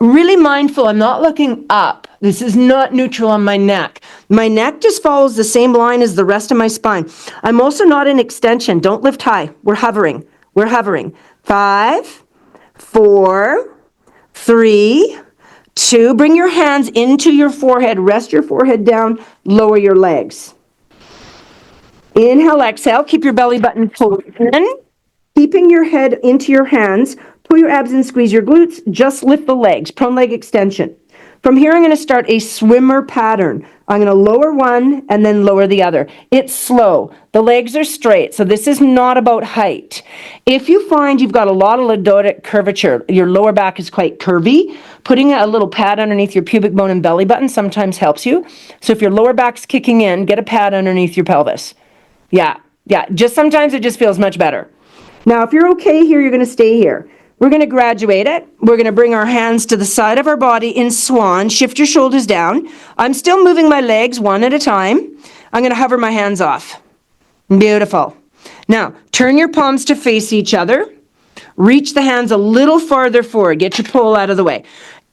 Speaker 1: Really mindful, I'm not looking up. This is not neutral on my neck. My neck just follows the same line as the rest of my spine. I'm also not in extension. Don't lift high. We're hovering. We're hovering. 5, 4, 3, 2, bring your hands into your forehead, rest your forehead down, lower your legs. Inhale, exhale, keep your belly button pulled in, keeping your head into your hands, pull your abs in, squeeze your glutes, just lift the legs, prone leg extension. From here, I'm going to start a swimmer pattern. I'm going to lower one and then lower the other. It's slow. The legs are straight, so this is not about height. If you find you've got a lot of lordotic curvature, your lower back is quite curvy, putting a little pad underneath your pubic bone and belly button sometimes helps you. So if your lower back's kicking in, get a pad underneath your pelvis. Yeah, just sometimes it just feels much better. Now, if you're okay here, you're going to stay here. We're going to graduate it. We're going to bring our hands to the side of our body in swan. Shift your shoulders down. I'm still moving my legs one at a time. I'm going to hover my hands off. Beautiful. Now, turn your palms to face each other. Reach the hands a little farther forward. Get your pole out of the way.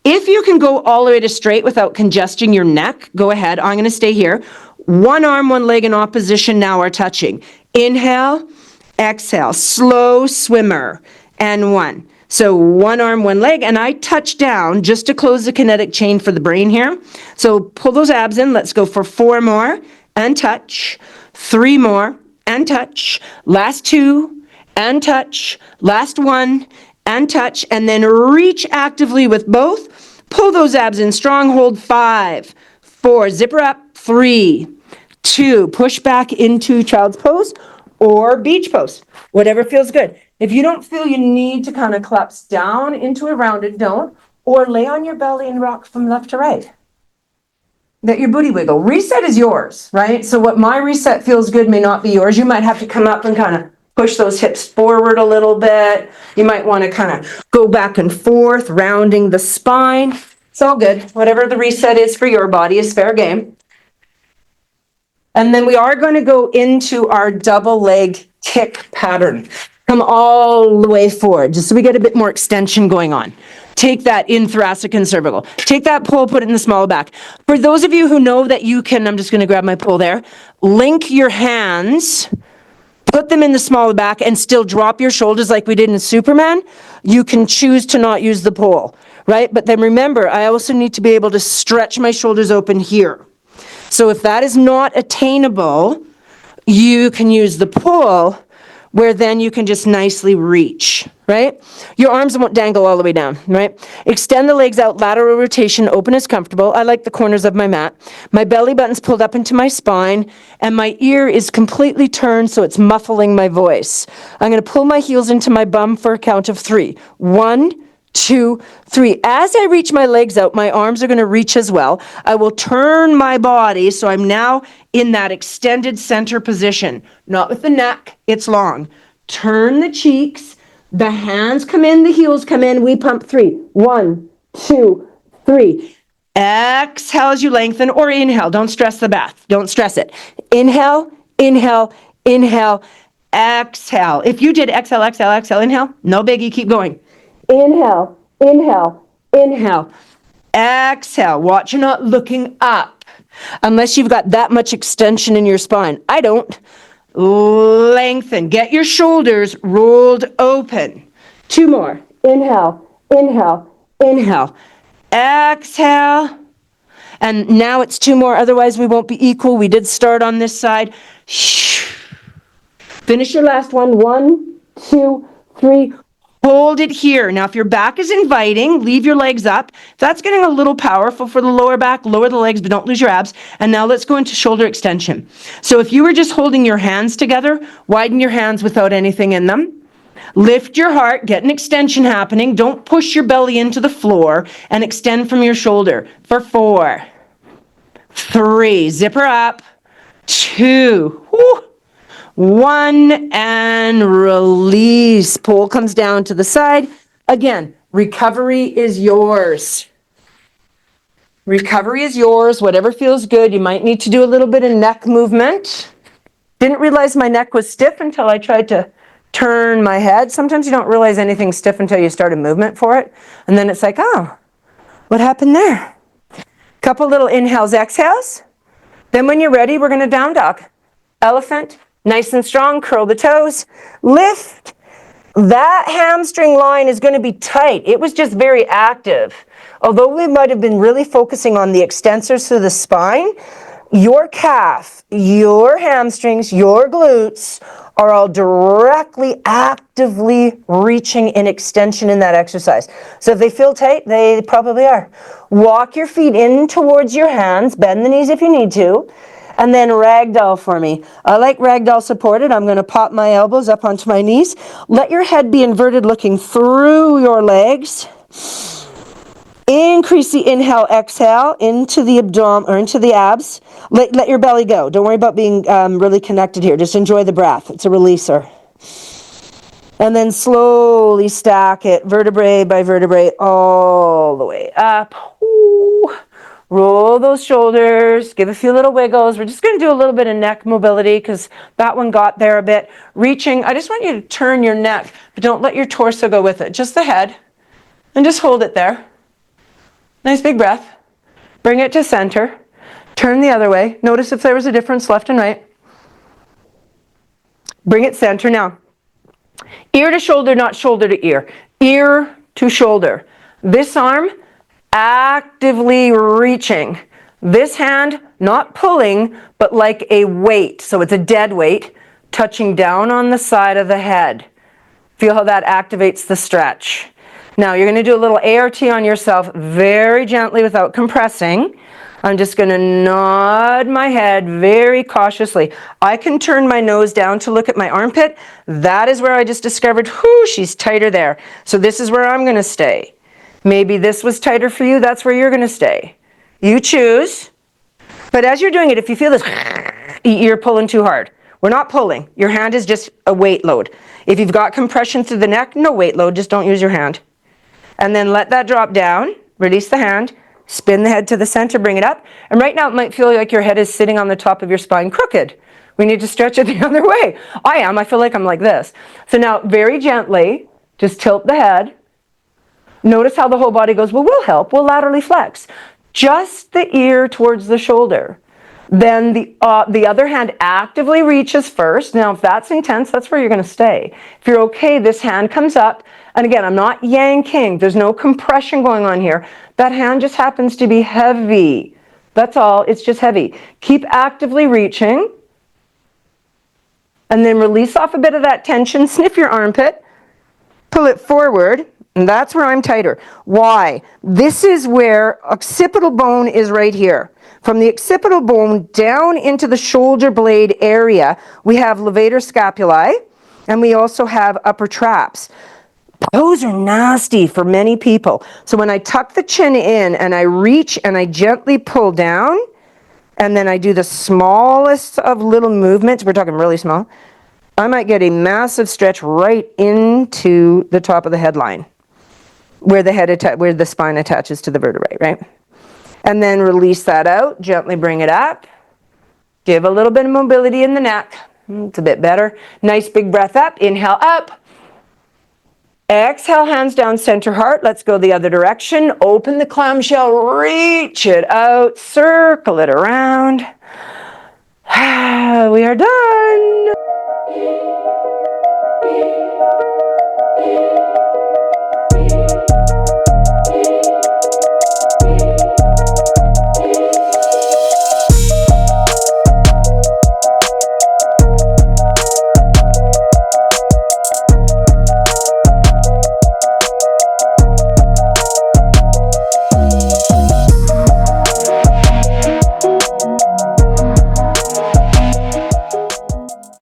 Speaker 1: If you can go all the way to straight without congesting your neck, go ahead. I'm going to stay here. One arm, one leg in opposition now are touching. Inhale, exhale. Slow swimmer. And 1. So one arm, one leg, and I touch down just to close the kinetic chain for the brain here. So pull those abs in. Let's go for 4 more and touch. 3 more and touch. Last 2 and touch. Last 1 and touch. And then reach actively with both. Pull those abs in strong. Hold 5, 4. Zipper up. 3, 2. Push back into child's pose or beach pose. Whatever feels good. If you don't feel you need to kind of collapse down into a rounded, don't. Or lay on your belly and rock from left to right. Let your booty wiggle. Reset is yours, right? So what my reset feels good may not be yours. You might have to come up and kind of push those hips forward a little bit. You might want to kind of go back and forth, rounding the spine. It's all good. Whatever the reset is for your body is fair game. And then we are going to go into our double leg kick pattern. Come all the way forward, just so we get a bit more extension going on. Take that in thoracic and cervical. Take that pole, put it in the small back. For those of you who know that you can, I'm just going to grab my pole there, link your hands, put them in the small back, and still drop your shoulders like we did in Superman. You can choose to not use the pole. right? But then remember, I also need to be able to stretch my shoulders open here. So if that is not attainable, you can use the pull, where then you can just nicely reach, right? Your arms won't dangle all the way down, right? Extend the legs out, lateral rotation, open as comfortable. I like the corners of my mat. My belly button's pulled up into my spine, and my ear is completely turned so it's muffling my voice. I'm going to pull my heels into my bum for a count of 3. 1, 2, 3. As I reach my legs out, my arms are going to reach as well. I will turn my body so I'm now in that extended center position. Not with the neck, it's long. Turn the cheeks, the hands come in, the heels come in. We pump 3. 1, 2, 3. Exhale as you lengthen, or inhale. Don't stress the breath. Don't stress it. Inhale, inhale, inhale, exhale. If you did exhale, exhale, exhale, inhale, no biggie, keep going. Inhale, inhale, inhale, exhale. Watch you're not looking up unless you've got that much extension in your spine. I don't. Lengthen. Get your shoulders rolled open. 2 more. Inhale, inhale, inhale, exhale. And now it's 2 more, otherwise we won't be equal. We did start on this side. Finish your last one. 1, 2, 3. Hold it here. Now, if your back is inviting, leave your legs up. If that's getting a little powerful for the lower back, lower the legs, but don't lose your abs. And now let's go into shoulder extension. So if you were just holding your hands together, widen your hands without anything in them. Lift your heart, get an extension happening. Don't push your belly into the floor, and extend from your shoulder for 4, 3, zipper up, 2, 1, and release. Pull comes down to the side. Again, recovery is yours. Recovery is yours, whatever feels good. You might need to do a little bit of neck movement. Didn't realize my neck was stiff until I tried to turn my head. Sometimes you don't realize anything's stiff until you start a movement for it. And then it's like, oh, what happened there? Couple little inhales, exhales. Then when you're ready, we're going to down dog. Elephant, nice and strong, curl the toes, lift. That hamstring line is going to be tight. It was just very active. Although we might have been really focusing on the extensors through the spine, your calf, your hamstrings, your glutes are all directly actively reaching in extension in that exercise. So if they feel tight, they probably are. Walk your feet in towards your hands, bend the knees if you need to, and then ragdoll for me. I like ragdoll supported. I'm going to pop my elbows up onto my knees. Let your head be inverted looking through your legs. Increase the inhale, exhale into the abdomen or into the abs. Let your belly go. Don't worry about being really connected here. Just enjoy the breath. It's a releaser. And then slowly stack it vertebrae by vertebrae all the way up. Ooh. Roll those shoulders. Give a few little wiggles. We're just going to do a little bit of neck mobility because that one got there a bit. Reaching. I just want you to turn your neck, but don't let your torso go with it. Just the head. And just hold it there. Nice big breath. Bring it to center. Turn the other way. Notice if there was a difference left and right. Bring it center now. Ear to shoulder, not shoulder to ear. Ear to shoulder. This arm actively reaching. This hand not pulling, but like a weight. So it's a dead weight touching down on the side of the head. Feel how that activates the stretch. Now you're going to do a little ART on yourself very gently without compressing. I'm just going to nod my head very cautiously. I can turn my nose down to look at my armpit. That is where I just discovered, whoo, she's tighter there. So this is where I'm going to stay. Maybe this was tighter for you. That's where you're going to stay. You choose. But as you're doing it, if you feel this, you're pulling too hard. We're not pulling. Your hand is just a weight load. If you've got compression through the neck, no weight load. Just don't use your hand. And then let that drop down, release the hand, spin the head to the center, bring it up. And right now it might feel like your head is sitting on the top of your spine crooked. We need to stretch it the other way. I feel like I'm like this. So now very gently, just tilt the head. Notice how the whole body goes, well, we'll help, we'll laterally flex. Just the ear towards the shoulder. Then the other hand actively reaches first. Now if that's intense, that's where you're going to stay. If you're okay, this hand comes up And again, I'm not yanking. There's no compression going on here. That hand just happens to be heavy. That's all. It's just heavy. Keep actively reaching. And then release off a bit of that tension. Sniff your armpit. Pull it forward. And that's where I'm tighter. Why? This is where occipital bone is right here. From the occipital bone down into the shoulder blade area, we have levator scapulae, and we also have upper traps. Those are nasty for many people. So when I tuck the chin in and I reach and I gently pull down, and then I do the smallest of little movements, we're talking really small, I might get a massive stretch right into the top of the headline, where where the spine attaches to the vertebrae, right? And then release that out, gently bring it up. Give a little bit of mobility in the neck. It's a bit better. Nice big breath up, inhale up. Exhale, hands down, center heart. Let's go the other direction. Open the clamshell, reach it out, circle it around. We are done.